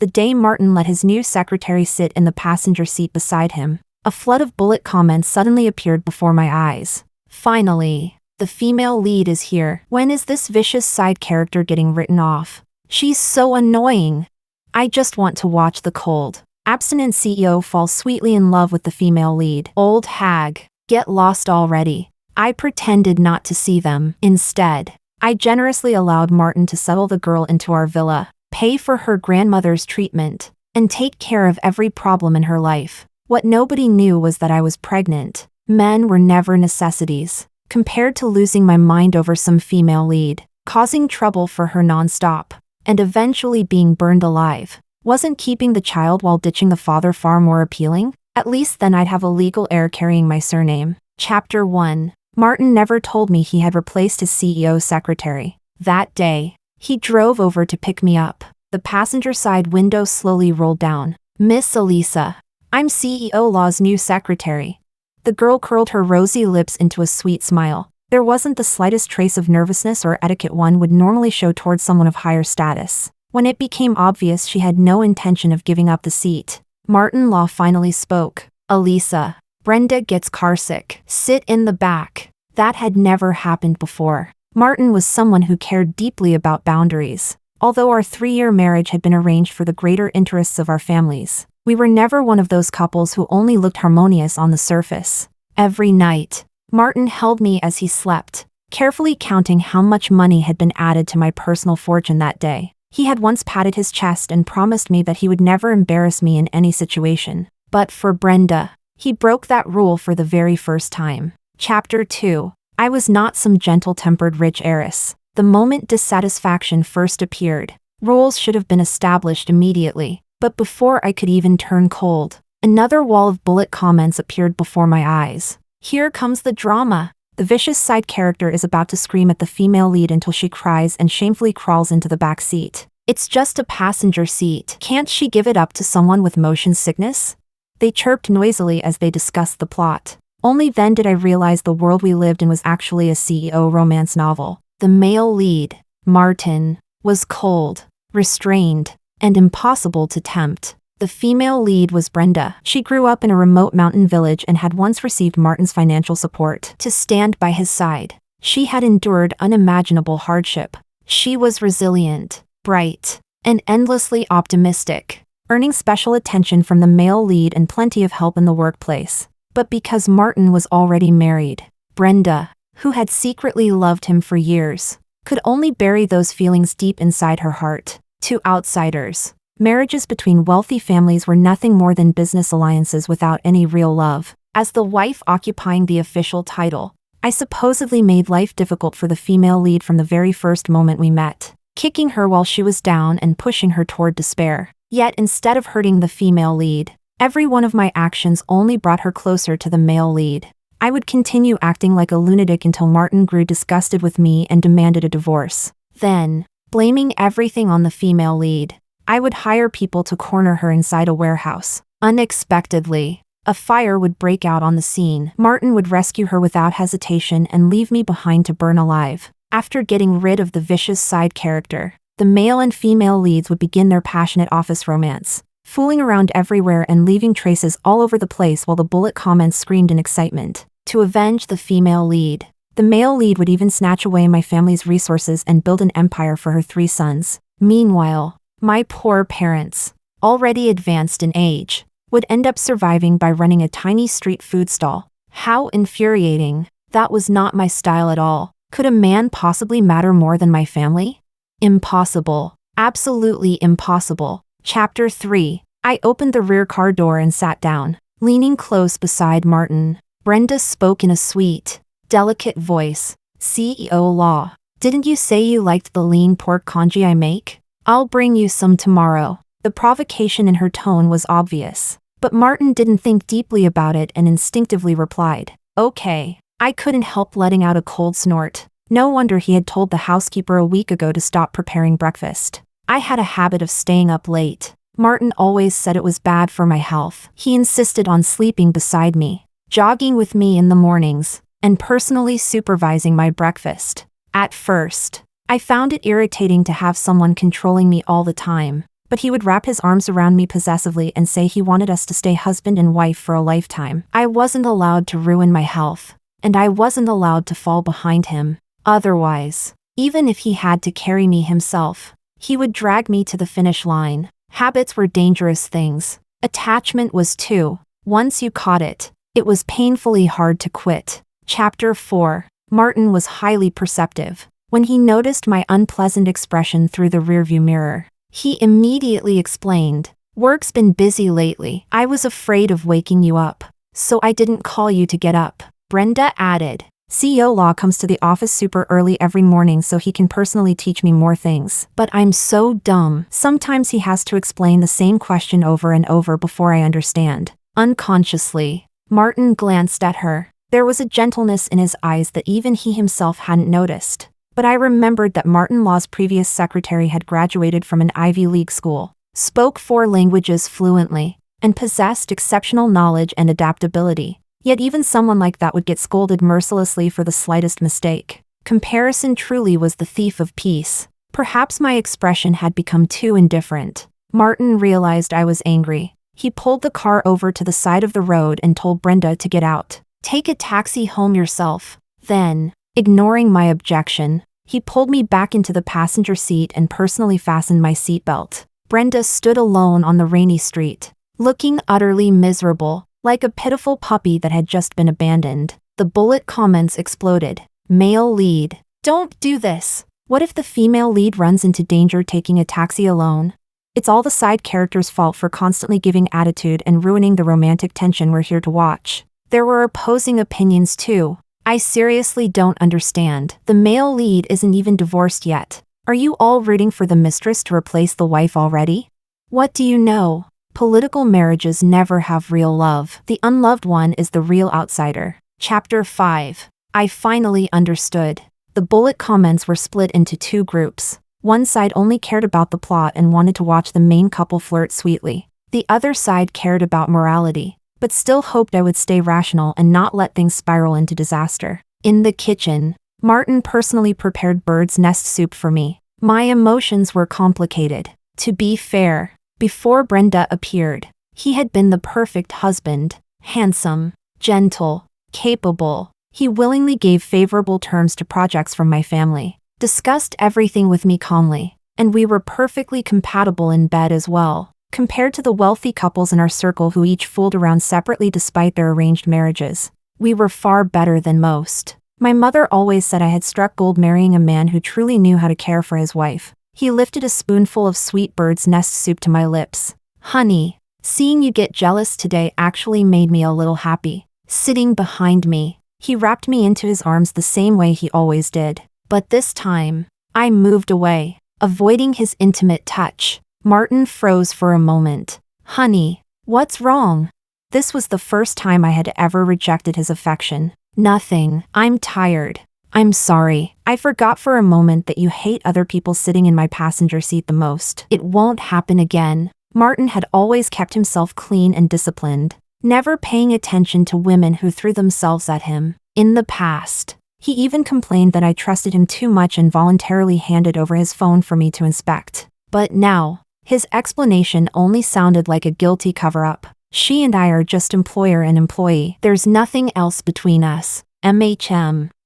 the day Martin let his new secretary sit in the passenger seat beside him, a flood of bullet comments suddenly appeared before my eyes. Finally, the female lead is here. When is this vicious side character getting written off? She's so annoying. I just want to watch the cold, abstinent CEO fall sweetly in love with the female lead. Old hag, get lost already. I pretended not to see them. Instead, I generously allowed Martin to settle the girl into our villa, pay for her grandmother's treatment, and take care of every problem in her life. What nobody knew was that I was pregnant. Men were never necessities, compared to losing my mind over some female lead, causing trouble for her nonstop, and eventually being burned alive. Wasn't keeping the child while ditching the father far more appealing? At least then I'd have a legal heir carrying my surname. Chapter 1. Martin never told me he had replaced his CEO secretary. That day, he drove over to pick me up. The passenger side window slowly rolled down. "Miss Elisa, I'm CEO Law's new secretary." The girl curled her rosy lips into a sweet smile. There wasn't the slightest trace of nervousness or etiquette one would normally show towards someone of higher status. When it became obvious she had no intention of giving up the seat, Martin Law finally spoke. "Elisa, Brenda gets carsick. Sit in the back." That had never happened before. Martin was someone who cared deeply about boundaries. Although our 3-year marriage had been arranged for the greater interests of our families, we were never one of those couples who only looked harmonious on the surface. Every night, Martin held me as he slept, carefully counting how much money had been added to my personal fortune that day. He had once patted his chest and promised me that he would never embarrass me in any situation. But for Brenda, he broke that rule for the very first time. Chapter 2. I was not some gentle-tempered rich heiress. The moment dissatisfaction first appeared, rules should have been established immediately. But before I could even turn cold, another wall of bullet comments appeared before my eyes. Here comes the drama. The vicious side character is about to scream at the female lead until she cries and shamefully crawls into the back seat. It's just a passenger seat. Can't she give it up to someone with motion sickness? They chirped noisily as they discussed the plot. Only then did I realize the world we lived in was actually a CEO romance novel. The male lead, Martin, was cold, restrained, and impossible to tempt. The female lead was Brenda. She grew up in a remote mountain village and had once received Martin's financial support to stand by his side. She had endured unimaginable hardship. She was resilient, bright, and endlessly optimistic, earning special attention from the male lead and plenty of help in the workplace. But because Martin was already married, Brenda, who had secretly loved him for years, could only bury those feelings deep inside her heart. To outsiders, marriages between wealthy families were nothing more than business alliances without any real love. As the wife occupying the official title, I supposedly made life difficult for the female lead from the very first moment we met, kicking her while she was down and pushing her toward despair. Yet instead of hurting the female lead, every one of my actions only brought her closer to the male lead. I would continue acting like a lunatic until Martin grew disgusted with me and demanded a divorce. Then, blaming everything on the female lead, I would hire people to corner her inside a warehouse. Unexpectedly, a fire would break out on the scene. Martin would rescue her without hesitation and leave me behind to burn alive. After getting rid of the vicious side character, the male and female leads would begin their passionate office romance, fooling around everywhere and leaving traces all over the place while the bullet comments screamed in excitement. To avenge the female lead, the male lead would even snatch away my family's resources and build an empire for her 3 sons. Meanwhile, my poor parents, already advanced in age, would end up surviving by running a tiny street food stall. How infuriating. That was not my style at all. Could a man possibly matter more than my family? Impossible. Absolutely impossible. Chapter 3. I opened the rear car door and sat down, leaning close beside Martin. Brenda spoke in a sweet, delicate voice. "CEO Law, didn't you say you liked the lean pork congee I make? I'll bring you some tomorrow." The provocation in her tone was obvious, but Martin didn't think deeply about it and instinctively replied, "Okay." I couldn't help letting out a cold snort. No wonder he had told the housekeeper a week ago to stop preparing breakfast. I had a habit of staying up late. Martin always said it was bad for my health. He insisted on sleeping beside me, jogging with me in the mornings, and personally supervising my breakfast. At first, I found it irritating to have someone controlling me all the time, but he would wrap his arms around me possessively and say he wanted us to stay husband and wife for a lifetime. I wasn't allowed to ruin my health, and I wasn't allowed to fall behind him. Otherwise, even if he had to carry me himself, he would drag me to the finish line. Habits were dangerous things. Attachment was too. Once you caught it, it was painfully hard to quit. Chapter 4. Martin was highly perceptive. When he noticed my unpleasant expression through the rearview mirror, he immediately explained, "Work's been busy lately. I was afraid of waking you up, so I didn't call you to get up." Brenda added, "CEO Law comes to the office super early every morning so he can personally teach me more things. But I'm so dumb. Sometimes he has to explain the same question over and over before I understand." Unconsciously, Martin glanced at her. There was a gentleness in his eyes that even he himself hadn't noticed. But I remembered that Martin Law's previous secretary had graduated from an Ivy League school, spoke 4 languages fluently, and possessed exceptional knowledge and adaptability. Yet even someone like that would get scolded mercilessly for the slightest mistake. Comparison truly was the thief of peace. Perhaps my expression had become too indifferent. Martin realized I was angry. He pulled the car over to the side of the road and told Brenda to get out. "Take a taxi home yourself." Then, ignoring my objection, he pulled me back into the passenger seat and personally fastened my seatbelt. Brenda stood alone on the rainy street, looking utterly miserable, like a pitiful puppy that had just been abandoned. The bullet comments exploded. Male lead. "Don't do this. What if the female lead runs into danger taking a taxi alone?" It's all the side character's fault for constantly giving attitude and ruining the romantic tension we're here to watch. There were opposing opinions too. "I seriously don't understand. The male lead isn't even divorced yet. Are you all rooting for the mistress to replace the wife already? What do you know? Political marriages never have real love. The unloved one is the real outsider." Chapter 5. I finally understood. The bullet comments were split into 2 groups. One side only cared about the plot and wanted to watch the main couple flirt sweetly. The other side cared about morality, but still hoped I would stay rational and not let things spiral into disaster. In the kitchen, Martin personally prepared bird's nest soup for me. My emotions were complicated. To be fair, before Brenda appeared, he had been the perfect husband. Handsome, gentle, capable. He willingly gave favorable terms to projects from my family, discussed everything with me calmly, and we were perfectly compatible in bed as well. Compared to the wealthy couples in our circle who each fooled around separately despite their arranged marriages, we were far better than most. My mother always said I had struck gold marrying a man who truly knew how to care for his wife. He lifted a spoonful of sweet bird's nest soup to my lips. "Honey, seeing you get jealous today actually made me a little happy." Sitting behind me, he wrapped me into his arms the same way he always did. But this time, I moved away, avoiding his intimate touch. Martin froze for a moment. "Honey, what's wrong?" This was the first time I had ever rejected his affection. "Nothing. I'm tired. I'm sorry. I forgot for a moment that you hate other people sitting in my passenger seat the most. It won't happen again." Martin had always kept himself clean and disciplined, never paying attention to women who threw themselves at him. In the past, he even complained that I trusted him too much and voluntarily handed over his phone for me to inspect. But now, his explanation only sounded like a guilty cover-up. "She and I are just employer and employee. There's nothing else between us."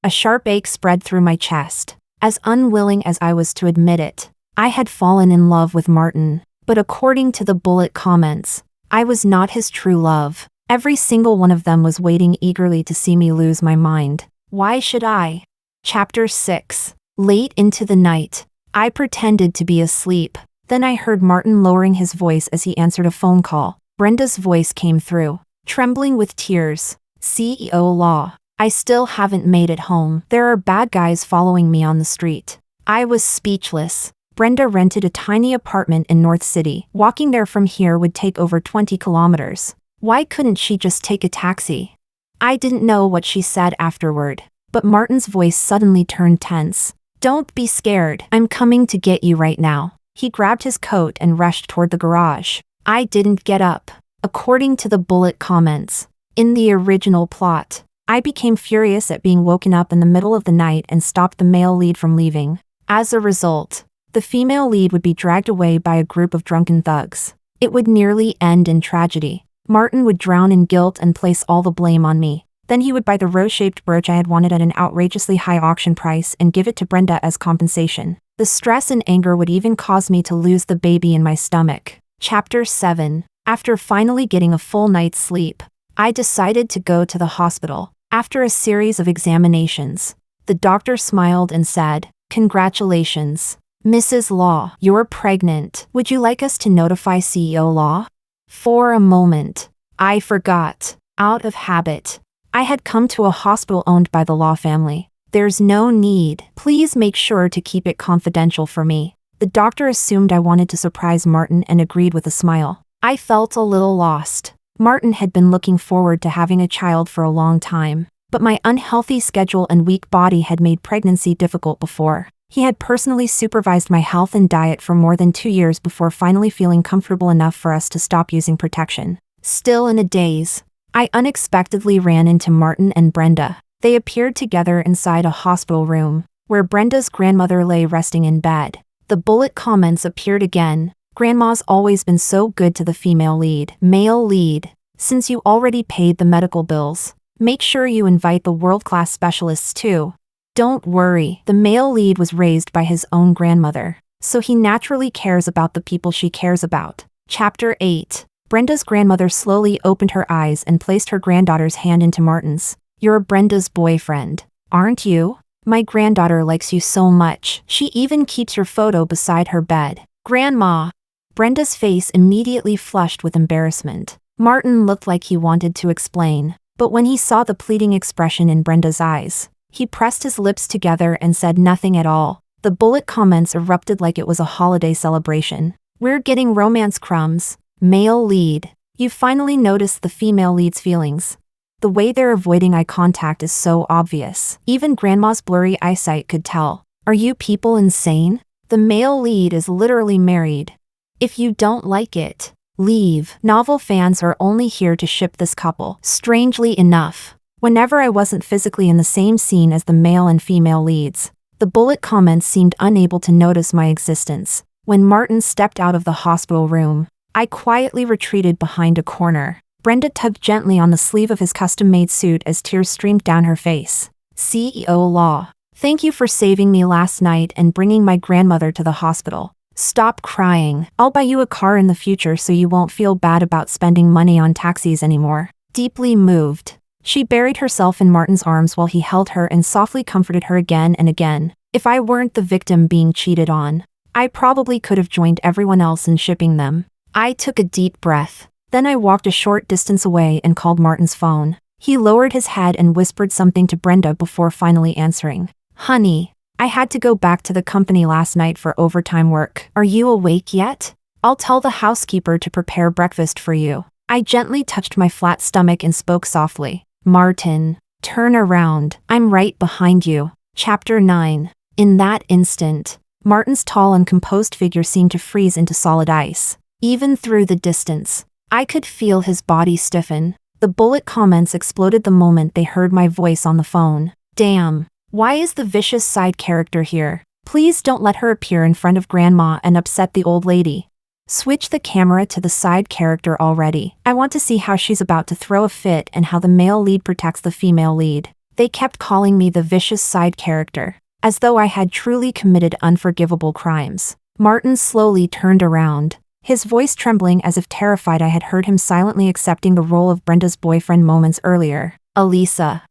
A sharp ache spread through my chest. As unwilling as I was to admit it, I had fallen in love with Martin. But according to the bullet comments, I was not his true love. Every single one of them was waiting eagerly to see me lose my mind. Why should I? Chapter 6. Late into the night, I pretended to be asleep. Then I heard Martin lowering his voice as he answered a phone call. Brenda's voice came through, trembling with tears. "CEO Law, I still haven't made it home. There are bad guys following me on the street." I was speechless. Brenda rented a tiny apartment in North City. Walking there from here would take over 20 kilometers. Why couldn't she just take a taxi? I didn't know what she said afterward, but Martin's voice suddenly turned tense. "Don't be scared. I'm coming to get you right now." He grabbed his coat and rushed toward the garage. I didn't get up. According to the bullet comments, in the original plot, I became furious at being woken up in the middle of the night and stopped the male lead from leaving. As a result, The female lead would be dragged away by a group of drunken thugs. It would nearly end in tragedy. Martin would drown in guilt and place all the blame on me. Then he would buy the rose-shaped brooch I had wanted at an outrageously high auction price and give it to Brenda as compensation. The stress and anger would even cause me to lose the baby in my stomach. Chapter 7. After finally getting a full night's sleep, I decided to go to the hospital. After a series of examinations, the doctor smiled and said, "Congratulations, Mrs. Law, you're pregnant. Would you like us to notify CEO Law?" For a moment, I forgot. Out of habit, I had come to a hospital owned by the Law family. "There's no need. Please make sure to keep it confidential for me." The doctor assumed I wanted to surprise Martin and agreed with a smile. I felt a little lost. Martin had been looking forward to having a child for a long time, but my unhealthy schedule and weak body had made pregnancy difficult before. He had personally supervised my health and diet for more than 2 years before finally feeling comfortable enough for us to stop using protection. Still in a daze, I unexpectedly ran into Martin and Brenda. They appeared together inside a hospital room, where Brenda's grandmother lay resting in bed. The bullet comments appeared again. "Grandma's always been so good to the female lead." Male lead. "Since you already paid the medical bills, make sure you invite the world-class specialists too." Don't worry, the male lead was raised by his own grandmother, so he naturally cares about the people she cares about. Chapter 8. Brenda's grandmother slowly opened her eyes and placed her granddaughter's hand into Martin's. "You're Brenda's boyfriend, aren't you? My granddaughter likes you so much. She even keeps your photo beside her bed." "Grandma." Brenda's face immediately flushed with embarrassment. Martin looked like he wanted to explain, but when he saw the pleading expression in Brenda's eyes, he pressed his lips together and said nothing at all. The bullet comments erupted like it was a holiday celebration. "We're getting romance crumbs." Male lead. "You finally noticed the female lead's feelings. The way they're avoiding eye contact is so obvious. Even Grandma's blurry eyesight could tell. Are you people insane? The male lead is literally married. If you don't like it, leave." Novel fans are only here to ship this couple. Strangely enough, whenever I wasn't physically in the same scene as the male and female leads, the bullet comments seemed unable to notice my existence. When Martin stepped out of the hospital room, I quietly retreated behind a corner. Brenda tugged gently on the sleeve of his custom-made suit as tears streamed down her face. "CEO Law, thank you for saving me last night and bringing my grandmother to the hospital. Stop crying. I'll buy you a car in the future so you won't feel bad about spending money on taxis anymore." Deeply moved, she buried herself in Martin's arms while he held her and softly comforted her again and again. If I weren't the victim being cheated on, I probably could have joined everyone else in shipping them. I took a deep breath. Then I walked a short distance away and called Martin's phone. He lowered his head and whispered something to Brenda before finally answering. "Honey, I had to go back to the company last night for overtime work. Are you awake yet? I'll tell the housekeeper to prepare breakfast for you." I gently touched my flat stomach and spoke softly. "Martin, turn around. I'm right behind you." Chapter 9. In that instant, Martin's tall and composed figure seemed to freeze into solid ice. Even through the distance, I could feel his body stiffen. The bullet comments exploded the moment they heard my voice on the phone. "Damn. Why is the vicious side character here? Please don't let her appear in front of Grandma and upset the old lady. Switch the camera to the side character already. I want to see how she's about to throw a fit and how the male lead protects the female lead." They kept calling me the vicious side character, as though I had truly committed unforgivable crimes. Martin slowly turned around, his voice trembling as if terrified I had heard him silently accepting the role of Brenda's boyfriend moments earlier. "Elisa,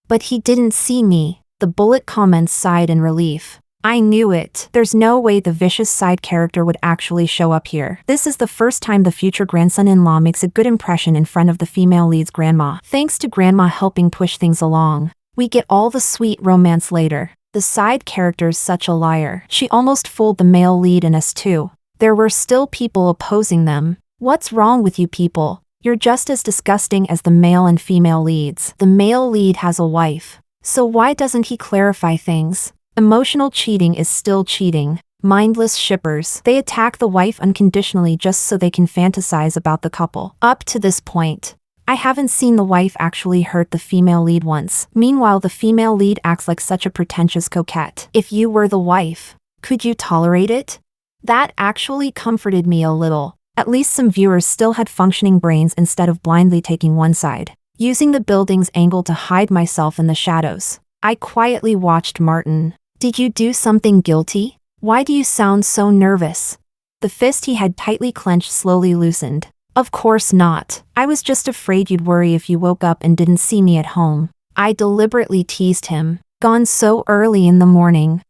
But he didn't see me." The bullet comments sighed in relief. "I knew it. There's no way the vicious side character would actually show up here. This is the first time the future grandson-in-law makes a good impression in front of the female lead's grandma. Thanks to Grandma helping push things along, we get all the sweet romance later. The side character's such a liar. She almost fooled the male lead and us too. There were still people opposing them. What's wrong with you people? You're just as disgusting as the male and female leads. The male lead has a wife. So why doesn't he clarify things? Emotional cheating is still cheating. Mindless shippers. They attack the wife unconditionally just so they can fantasize about the couple. Up to this point, I haven't seen the wife actually hurt the female lead once. Meanwhile, the female lead acts like such a pretentious coquette. If you were the wife, Could you tolerate it? That actually comforted me a little. At least some viewers still had functioning brains instead of blindly taking one side. Using the building's angle to hide myself in the shadows, I quietly watched Martin. Did you do something guilty? Why do you sound so nervous? The fist he had tightly clenched slowly loosened. Of course not. I was just afraid you'd worry if you woke up and didn't see me at home. I deliberately teased him. Gone so early in the morning.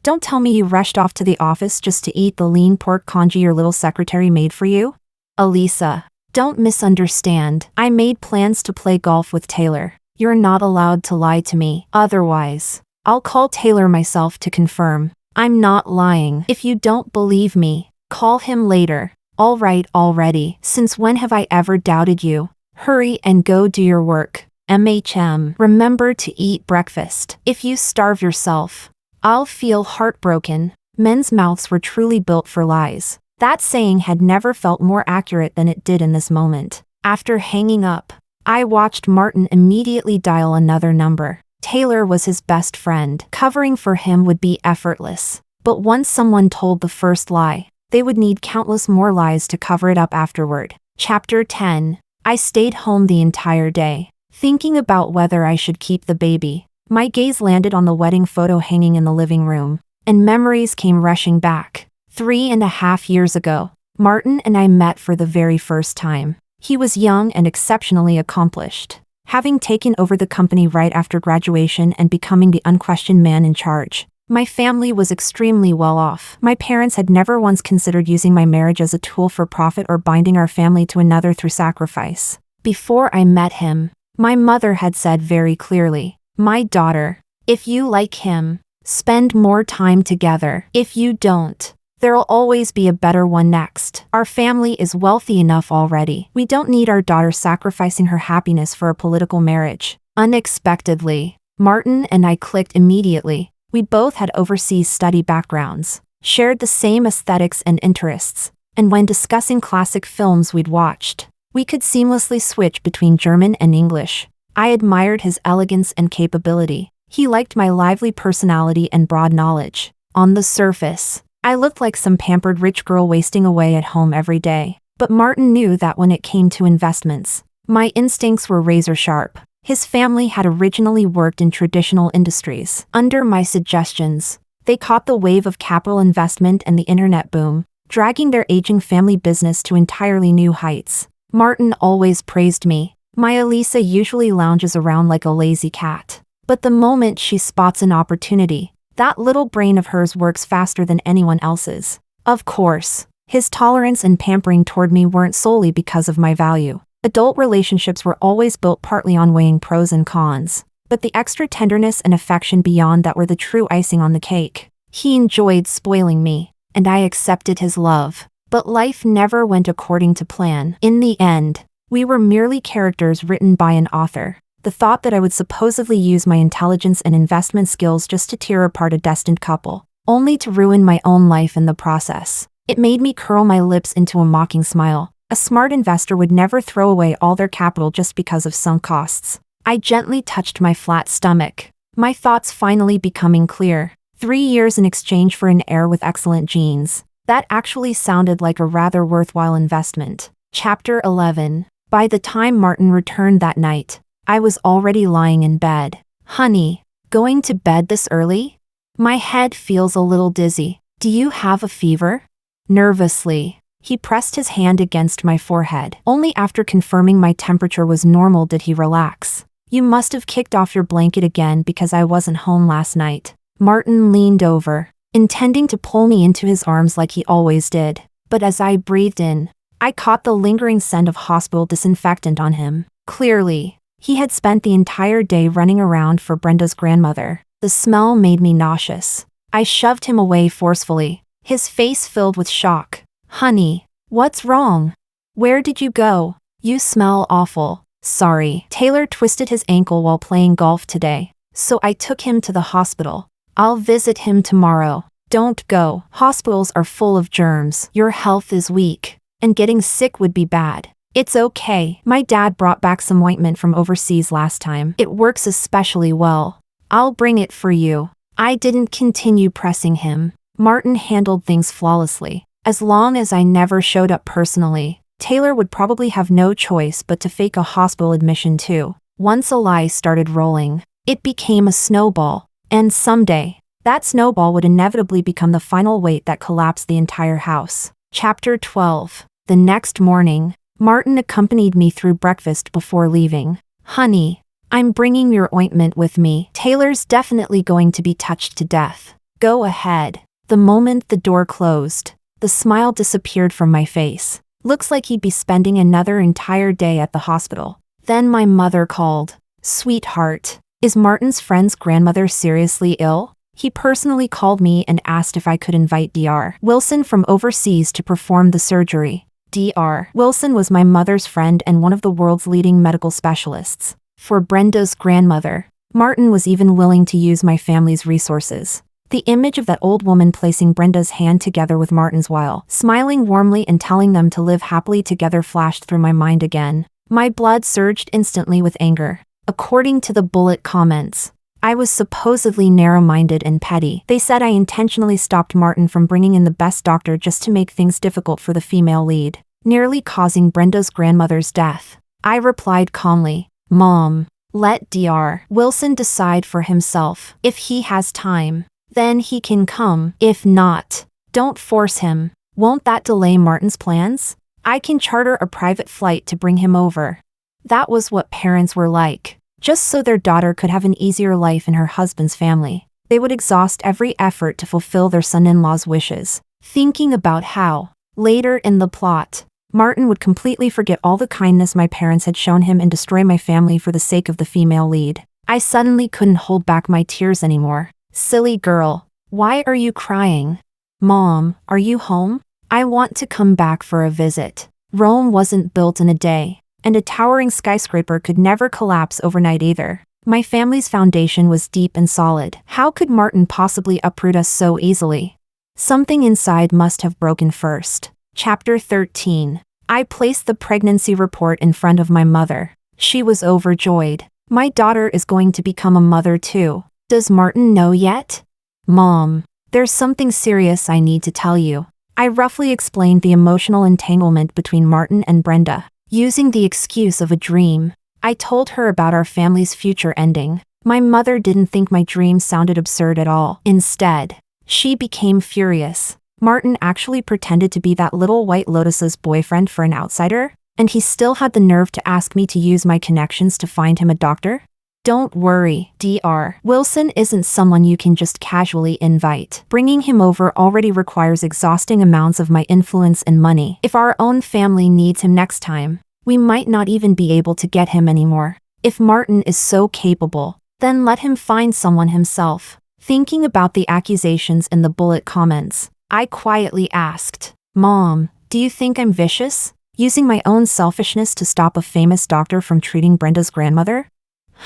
Don't tell me you rushed off to the office just to eat the lean pork congee your little secretary made for you? Elisa, don't misunderstand. I made plans to play golf with Taylor. You're not allowed to lie to me. Otherwise, I'll call Taylor myself to confirm. I'm not lying. If you don't believe me, call him later. All right already. Since when have I ever doubted you? Hurry and go do your work. Remember to eat breakfast. If you starve yourself, I'll feel heartbroken. Men's mouths were truly built for lies. That saying had never felt more accurate than it did in this moment. After hanging up, I watched Martin immediately dial another number. Taylor was his best friend. Covering for him would be effortless. But once someone told the first lie, they would need countless more lies to cover it up afterward. Chapter 10. I stayed home the entire day, thinking about whether I should keep the baby. My gaze landed on the wedding photo hanging in the living room, and memories came rushing back. 3.5 years ago, Martin and I met for the very first time. He was young and exceptionally accomplished, having taken over the company right after graduation and becoming the unquestioned man in charge. My family was extremely well off. My parents had never once considered using my marriage as a tool for profit or binding our family to another through sacrifice. Before I met him, my mother had said very clearly, "My daughter, if you like him, spend more time together. If you don't, there'll always be a better one next. Our family is wealthy enough already. We don't need our daughter sacrificing her happiness for a political marriage." Unexpectedly, Martin and I clicked immediately. We both had overseas study backgrounds, shared the same aesthetics and interests, and when discussing classic films we'd watched, we could seamlessly switch between German and English. I admired his elegance and capability. He liked my lively personality and broad knowledge. On the surface, I looked like some pampered rich girl wasting away at home every day. But Martin knew that when it came to investments, my instincts were razor sharp. His family had originally worked in traditional industries. Under my suggestions, they caught the wave of capital investment and the internet boom, dragging their aging family business to entirely new heights. Martin always praised me. My Elisa usually lounges around like a lazy cat. But the moment she spots an opportunity, that little brain of hers works faster than anyone else's. Of course, his tolerance and pampering toward me weren't solely because of my value. Adult relationships were always built partly on weighing pros and cons. But the extra tenderness and affection beyond that were the true icing on the cake. He enjoyed spoiling me, and I accepted his love. But life never went according to plan. In the end, we were merely characters written by an author. The thought that I would supposedly use my intelligence and investment skills just to tear apart a destined couple, only to ruin my own life in the process. It made me curl my lips into a mocking smile. A smart investor would never throw away all their capital just because of sunk costs. I gently touched my flat stomach, my thoughts finally becoming clear. 3 years in exchange for an heir with excellent genes. That actually sounded like a rather worthwhile investment. Chapter 11. By the time Martin returned that night, I was already lying in bed. "Honey, going to bed this early? My head feels a little dizzy. Do you have a fever?" Nervously, he pressed his hand against my forehead. Only after confirming my temperature was normal did he relax. "You must have kicked off your blanket again because I wasn't home last night." Martin leaned over, intending to pull me into his arms like he always did. But as I breathed in, I caught the lingering scent of hospital disinfectant on him. Clearly, he had spent the entire day running around for Brenda's grandmother. The smell made me nauseous. I shoved him away forcefully, his face filled with shock. "Honey, what's wrong? Where did you go? You smell awful." "Sorry." Taylor twisted his ankle while playing golf today, so I took him to the hospital. "I'll visit him tomorrow." "Don't go. Hospitals are full of germs. Your health is weak, and getting sick would be bad." "It's okay. My dad brought back some ointment from overseas last time. It works especially well. I'll bring it for you." I didn't continue pressing him. Martin handled things flawlessly. As long as I never showed up personally, Taylor would probably have no choice but to fake a hospital admission too. Once a lie started rolling, it became a snowball. And someday, that snowball would inevitably become the final weight that collapsed the entire house. Chapter 12. The next morning, Martin accompanied me through breakfast before leaving. "Honey, I'm bringing your ointment with me. Taylor's definitely going to be touched to death. Go ahead." The moment the door closed, the smile disappeared from my face. Looks like he'd be spending another entire day at the hospital. Then my mother called. "Sweetheart, is Martin's friend's grandmother seriously ill?" He personally called me and asked if I could invite Dr. Wilson from overseas to perform the surgery. Dr. Wilson was my mother's friend and one of the world's leading medical specialists. For Brenda's grandmother, Martin was even willing to use my family's resources. The image of that old woman placing Brenda's hand together with Martin's while smiling warmly and telling them to live happily together flashed through my mind again. My blood surged instantly with anger. According to the bullet comments, I was supposedly narrow-minded and petty. They said I intentionally stopped Martin from bringing in the best doctor just to make things difficult for the female lead, nearly causing Brenda's grandmother's death. I replied calmly, "Mom, let Dr. Wilson decide for himself. If he has time, then he can come. If not, don't force him. Won't that delay Martin's plans? I can charter a private flight to bring him over." That was what parents were like. Just so their daughter could have an easier life in her husband's family, they would exhaust every effort to fulfill their son-in-law's wishes, thinking about how, later in the plot, Martin would completely forget all the kindness my parents had shown him and destroy my family for the sake of the female lead. I suddenly couldn't hold back my tears anymore. "Silly girl, why are you crying? Mom, are you home? I want to come back for a visit." Rome wasn't built in a day, and a towering skyscraper could never collapse overnight either. My family's foundation was deep and solid. How could Martin possibly uproot us so easily? Something inside must have broken first. Chapter 13. I placed the pregnancy report in front of my mother. She was overjoyed. "My daughter is going to become a mother too. Does Martin know yet?" "Mom, there's something serious I need to tell you." I roughly explained the emotional entanglement between Martin and Brenda. Using the excuse of a dream, I told her about our family's future ending. My mother didn't think my dream sounded absurd at all. Instead, she became furious. Martin actually pretended to be that little White Lotus's boyfriend for an outsider, and he still had the nerve to ask me to use my connections to find him a doctor? Don't worry, Dr. Wilson isn't someone you can just casually invite. Bringing him over already requires exhausting amounts of my influence and money. If our own family needs him next time, we might not even be able to get him anymore. If Martin is so capable, then let him find someone himself. Thinking about the accusations in the bullet comments, I quietly asked, "Mom, do you think I'm vicious? Using my own selfishness to stop a famous doctor from treating Brenda's grandmother?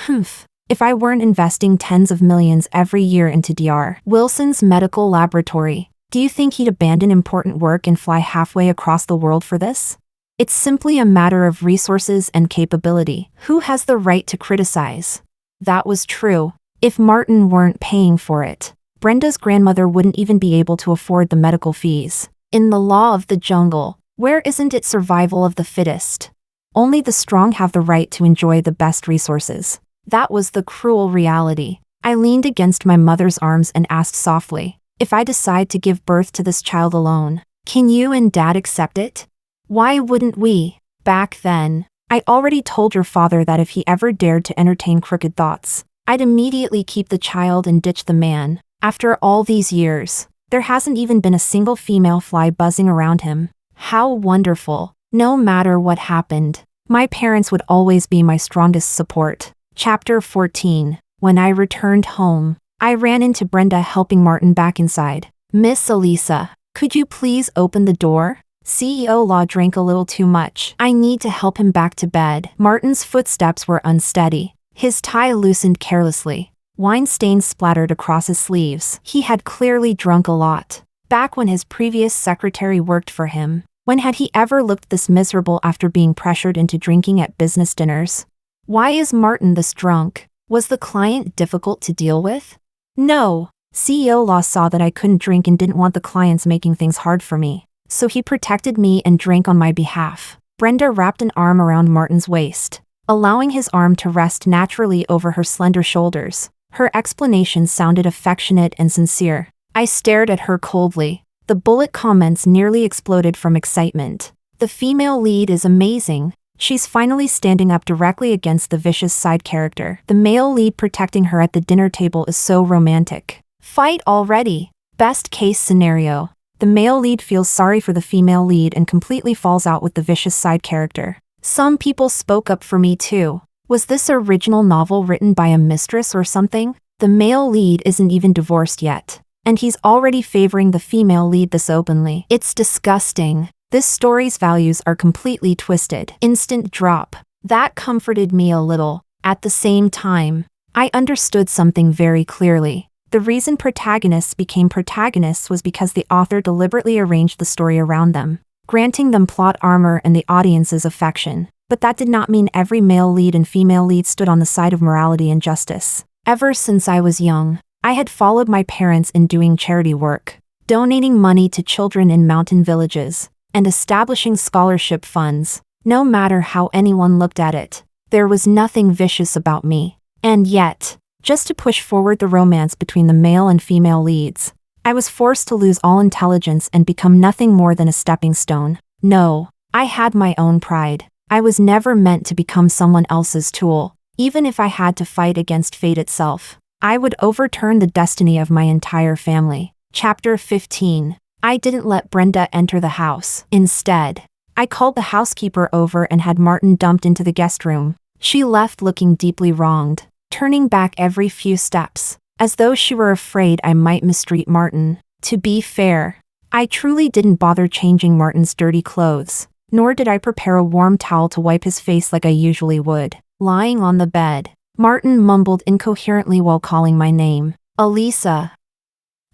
Humph. If I weren't investing tens of millions every year into Dr. Wilson's medical laboratory, do you think he'd abandon important work and fly halfway across the world for this? It's simply a matter of resources and capability. Who has the right to criticize?" That was true. If Martin weren't paying for it, Brenda's grandmother wouldn't even be able to afford the medical fees. In the law of the jungle, where isn't it survival of the fittest? Only the strong have the right to enjoy the best resources. That was the cruel reality. I leaned against my mother's arms and asked softly, "If I decide to give birth to this child alone, can you and Dad accept it?" "Why wouldn't we?" "Back then, I already told your father that if he ever dared to entertain crooked thoughts, I'd immediately keep the child and ditch the man. After all these years, there hasn't even been a single female fly buzzing around him. How wonderful. No matter what happened, my parents would always be my strongest support." Chapter 14. When I returned home, I ran into Brenda helping Martin back inside. "Miss Elisa, could you please open the door? CEO Law drank a little too much. I need to help him back to bed." Martin's footsteps were unsteady. His tie loosened carelessly. Wine stains splattered across his sleeves. He had clearly drunk a lot. Back when his previous secretary worked for him, when had he ever looked this miserable after being pressured into drinking at business dinners? Why is Martin this drunk? Was the client difficult to deal with? No, CEO Law saw that I couldn't drink and didn't want the clients making things hard for me, so he protected me and drank on my behalf. Brenda wrapped an arm around Martin's waist, allowing his arm to rest naturally over her slender shoulders. Her explanation sounded affectionate and sincere. I stared at her coldly. The bullet comments nearly exploded from excitement. The female lead is amazing. She's finally standing up directly against the vicious side character. The male lead protecting her at the dinner table is so romantic. Fight already. Best case scenario. The male lead feels sorry for the female lead and completely falls out with the vicious side character. Some people spoke up for me too. Was this original novel written by a mistress or something? The male lead isn't even divorced yet, and he's already favoring the female lead this openly. It's disgusting. This story's values are completely twisted. Instant drop. That comforted me a little. At the same time, I understood something very clearly. The reason protagonists became protagonists was because the author deliberately arranged the story around them, granting them plot armor and the audience's affection. But that did not mean every male lead and female lead stood on the side of morality and justice. Ever since I was young, I had followed my parents in doing charity work, donating money to children in mountain villages, and establishing scholarship funds. No matter how anyone looked at it, there was nothing vicious about me. And yet, just to push forward the romance between the male and female leads, I was forced to lose all intelligence and become nothing more than a stepping stone. No, I had my own pride. I was never meant to become someone else's tool. Even if I had to fight against fate itself, I would overturn the destiny of my entire family. Chapter 15. I didn't let Brenda enter the house. Instead, I called the housekeeper over and had Martin dumped into the guest room. She left looking deeply wronged, turning back every few steps, as though she were afraid I might mistreat Martin. To be fair, I truly didn't bother changing Martin's dirty clothes, nor did I prepare a warm towel to wipe his face like I usually would. Lying on the bed, Martin mumbled incoherently while calling my name. Elisa.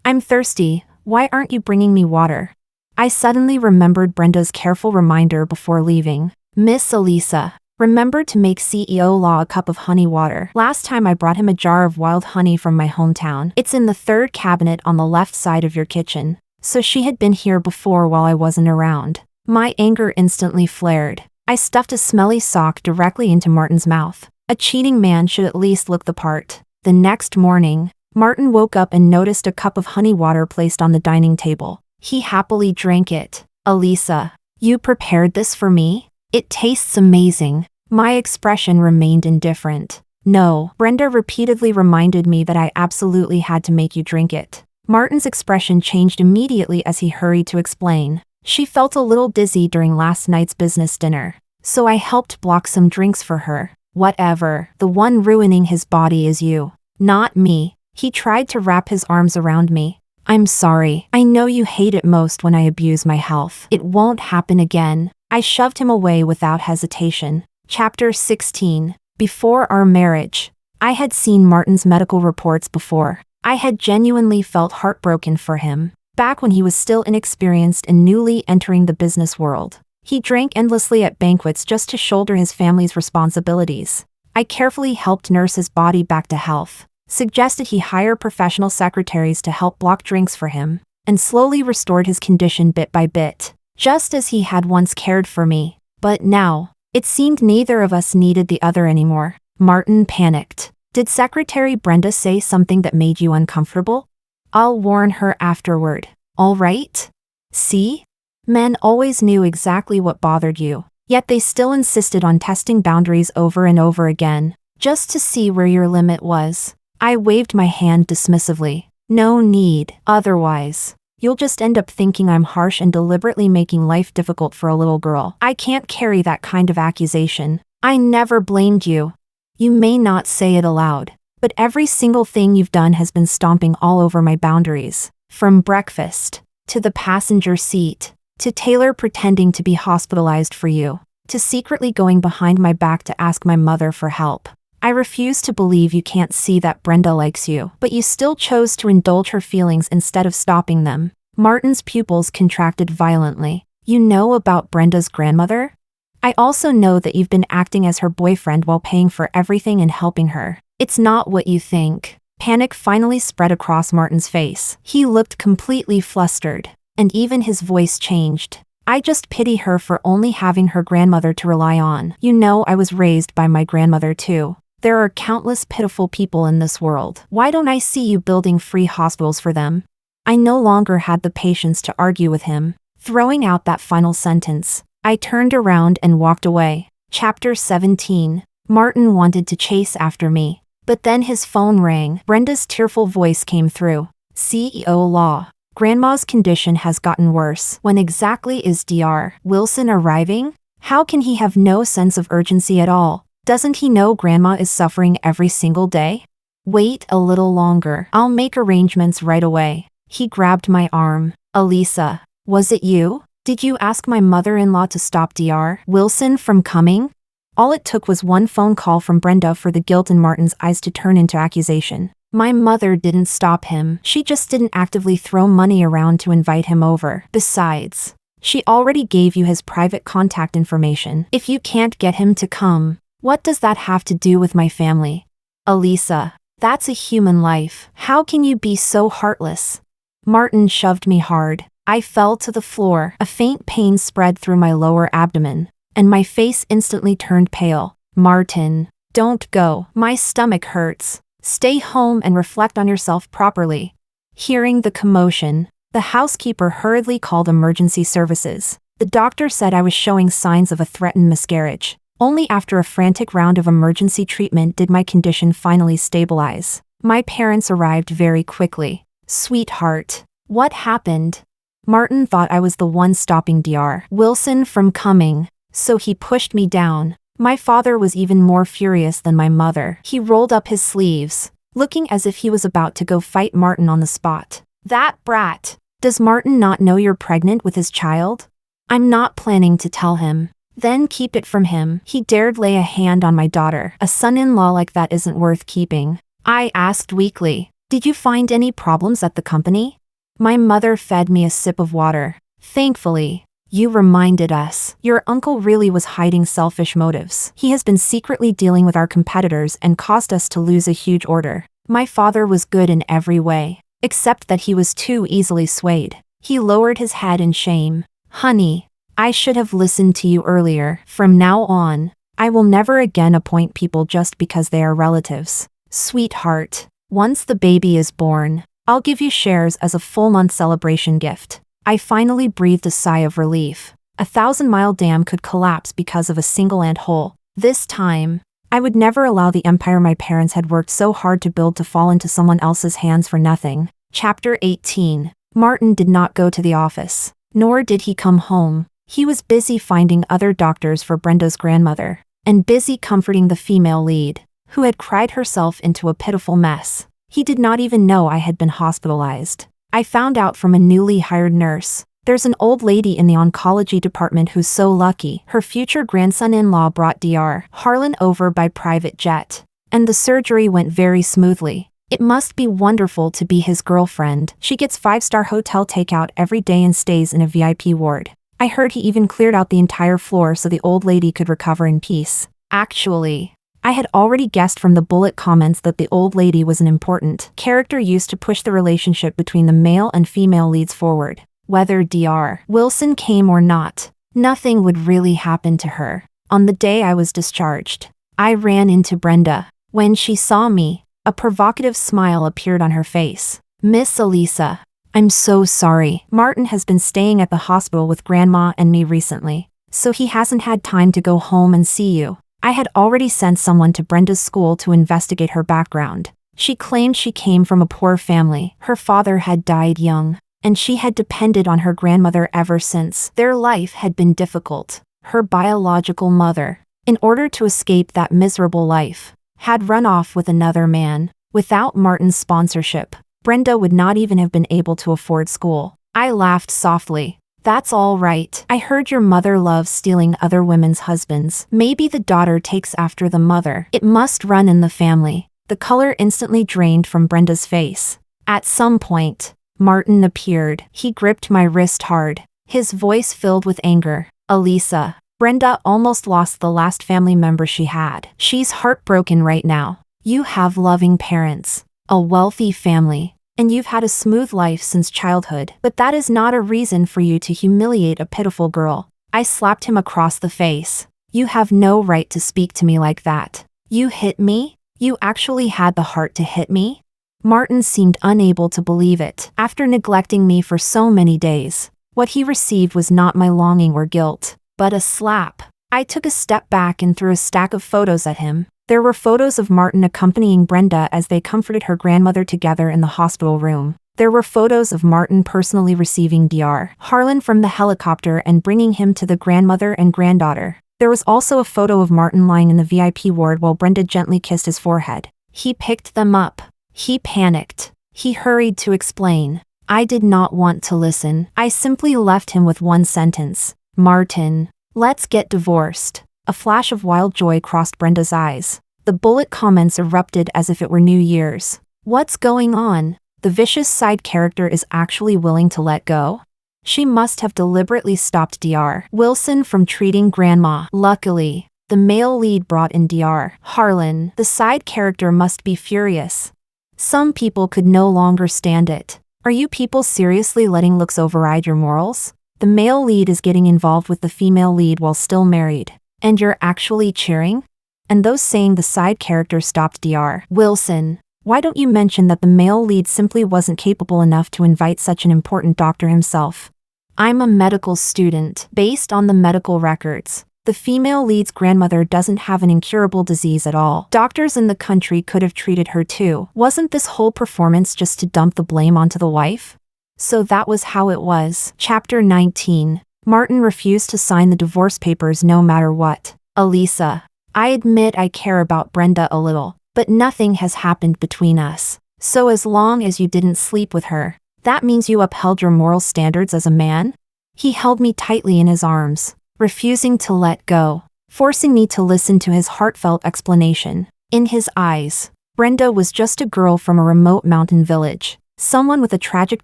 I'm thirsty, why aren't you bringing me water? I suddenly remembered Brenda's careful reminder before leaving. Miss Elisa, remember to make CEO Law a cup of honey water. Last time I brought him a jar of wild honey from my hometown. It's in the third cabinet on the left side of your kitchen. So she had been here before while I wasn't around. My anger instantly flared. I stuffed a smelly sock directly into Martin's mouth. A cheating man should at least look the part. The next morning, Martin woke up and noticed a cup of honey water placed on the dining table. He happily drank it. Elisa, you prepared this for me? It tastes amazing. My expression remained indifferent. No, Brenda repeatedly reminded me that I absolutely had to make you drink it. Martin's expression changed immediately as he hurried to explain. She felt a little dizzy during last night's business dinner, so I helped block some drinks for her. Whatever, the one ruining his body is you, not me. He tried to wrap his arms around me. I'm sorry. I know you hate it most when I abuse my health. It won't happen again. I shoved him away without hesitation. Chapter 16. Before our marriage, I had seen Martin's medical reports before. I had genuinely felt heartbroken for him. Back when he was still inexperienced and newly entering the business world, he drank endlessly at banquets just to shoulder his family's responsibilities. I carefully helped nurse his body back to health, suggested he hire professional secretaries to help block drinks for him, and slowly restored his condition bit by bit, just as he had once cared for me. But now, it seemed neither of us needed the other anymore. Martin panicked. Did Secretary Brenda say something that made you uncomfortable? I'll warn her afterward. All right? See? Men always knew exactly what bothered you, yet they still insisted on testing boundaries over and over again, just to see where your limit was. I waved my hand dismissively. No need, otherwise. You'll just end up thinking I'm harsh and deliberately making life difficult for a little girl. I can't carry that kind of accusation. I never blamed you. You may not say it aloud, but every single thing you've done has been stomping all over my boundaries. From breakfast, to the passenger seat, to Taylor pretending to be hospitalized for you, to secretly going behind my back to ask my mother for help. I refuse to believe you can't see that Brenda likes you, but you still chose to indulge her feelings instead of stopping them. Martin's pupils contracted violently. You know about Brenda's grandmother? I also know that you've been acting as her boyfriend while paying for everything and helping her. It's not what you think. Panic finally spread across Martin's face. He looked completely flustered, and even his voice changed. I just pity her for only having her grandmother to rely on. You know, I was raised by my grandmother too. There are countless pitiful people in this world. Why don't I see you building free hospitals for them? I no longer had the patience to argue with him. Throwing out that final sentence, I turned around and walked away. Chapter 17. Martin wanted to chase after me, but then his phone rang. Brenda's tearful voice came through. CEO Law. Grandma's condition has gotten worse. When exactly is Dr. Wilson arriving? How can he have no sense of urgency at all? Doesn't he know Grandma is suffering every single day? Wait a little longer. I'll make arrangements right away. He grabbed my arm. Elisa, was it you? Did you ask my mother-in-law to stop Dr. Wilson from coming? All it took was one phone call from Brenda for the guilt in Martin's eyes to turn into accusation. My mother didn't stop him. She just didn't actively throw money around to invite him over. Besides, she already gave you his private contact information. If you can't get him to come, what does that have to do with my family? Elisa, that's a human life. How can you be so heartless? Martin shoved me hard. I fell to the floor. A faint pain spread through my lower abdomen, and my face instantly turned pale. Martin, don't go. My stomach hurts. Stay home and reflect on yourself properly. Hearing the commotion, the housekeeper hurriedly called emergency services. The doctor said I was showing signs of a threatened miscarriage. Only after a frantic round of emergency treatment did my condition finally stabilize. My parents arrived very quickly. Sweetheart, what happened? Martin thought I was the one stopping Dr. Wilson from coming, so he pushed me down. My father was even more furious than my mother. He rolled up his sleeves, looking as if he was about to go fight Martin on the spot. That brat! Does Martin not know you're pregnant with his child? I'm not planning to tell him. Then keep it from him. He dared lay a hand on my daughter. A son-in-law like that isn't worth keeping. I asked weakly, did you find any problems at the company? My mother fed me a sip of water. Thankfully, you reminded us. Your uncle really was hiding selfish motives. He has been secretly dealing with our competitors and caused us to lose a huge order. My father was good in every way, except that he was too easily swayed. He lowered his head in shame. Honey, I should have listened to you earlier. From now on, I will never again appoint people just because they are relatives. Sweetheart, once the baby is born, I'll give you shares as a full-month celebration gift. I finally breathed a sigh of relief. A 1,000-mile dam could collapse because of a single ant hole. This time, I would never allow the empire my parents had worked so hard to build to fall into someone else's hands for nothing. Chapter 18. Martin did not go to the office, nor did he come home. He was busy finding other doctors for Brenda's grandmother, and busy comforting the female lead, who had cried herself into a pitiful mess. He did not even know I had been hospitalized. I found out from a newly hired nurse. There's an old lady in the oncology department who's so lucky. Her future grandson-in-law brought Dr. Harlan over by private jet, and the surgery went very smoothly. It must be wonderful to be his girlfriend. She gets 5-star hotel takeout every day and stays in a VIP ward. I heard he even cleared out the entire floor so the old lady could recover in peace. Actually, I had already guessed from the bullet comments that the old lady was an important character used to push the relationship between the male and female leads forward. Whether Dr. Wilson came or not, nothing would really happen to her. On the day I was discharged, I ran into Brenda. When she saw me, a provocative smile appeared on her face. Miss Elisa, I'm so sorry. Martin has been staying at the hospital with Grandma and me recently, so he hasn't had time to go home and see you. I had already sent someone to Brenda's school to investigate her background. She claimed she came from a poor family. Her father had died young, and she had depended on her grandmother ever since. Their life had been difficult. Her biological mother, in order to escape that miserable life, had run off with another man. Without Martin's sponsorship, Brenda would not even have been able to afford school. I laughed softly. That's all right. I heard your mother loves stealing other women's husbands. Maybe the daughter takes after the mother. It must run in the family. The color instantly drained from Brenda's face. At some point, Martin appeared. He gripped my wrist hard, his voice filled with anger. Elisa, Brenda almost lost the last family member she had. She's heartbroken right now. You have loving parents. a wealthy family, and you've had a smooth life since childhood. But that is not a reason for you to humiliate a pitiful girl. I slapped him across the face. You have no right to speak to me like that. You hit me? You actually had the heart to hit me? Martin seemed unable to believe it. After neglecting me for so many days, what he received was not my longing or guilt, but a slap. I took a step back and threw a stack of photos at him. There were photos of Martin accompanying Brenda as they comforted her grandmother together in the hospital room. There were photos of Martin personally receiving Dr. Harlan from the helicopter and bringing him to the grandmother and granddaughter. There was also a photo of Martin lying in the VIP ward while Brenda gently kissed his forehead. He picked them up. He panicked. He hurried to explain. I did not want to listen. I simply left him with one sentence. Martin, let's get divorced. A flash of wild joy crossed Brenda's eyes. The bullet comments erupted as if it were New Year's. What's going on? The vicious side character is actually willing to let go? She must have deliberately stopped Dr. Wilson from treating Grandma. Luckily, the male lead brought in Dr. Harlan. The side character must be furious. Some people could no longer stand it. Are you people seriously letting looks override your morals? The male lead is getting involved with the female lead while still married. And you're actually cheering? And those saying the side character stopped Dr. Wilson. Why don't you mention that the male lead simply wasn't capable enough to invite such an important doctor himself? I'm a medical student. Based on the medical records, the female lead's grandmother doesn't have an incurable disease at all. Doctors in the country could have treated her too. Wasn't this whole performance just to dump the blame onto the wife? So that was how it was. Chapter 19. Martin refused to sign the divorce papers no matter what. Elisa, I admit I care about Brenda a little, but nothing has happened between us. So as long as you didn't sleep with her, that means you upheld your moral standards as a man? He held me tightly in his arms, refusing to let go, forcing me to listen to his heartfelt explanation. In his eyes, Brenda was just a girl from a remote mountain village, someone with a tragic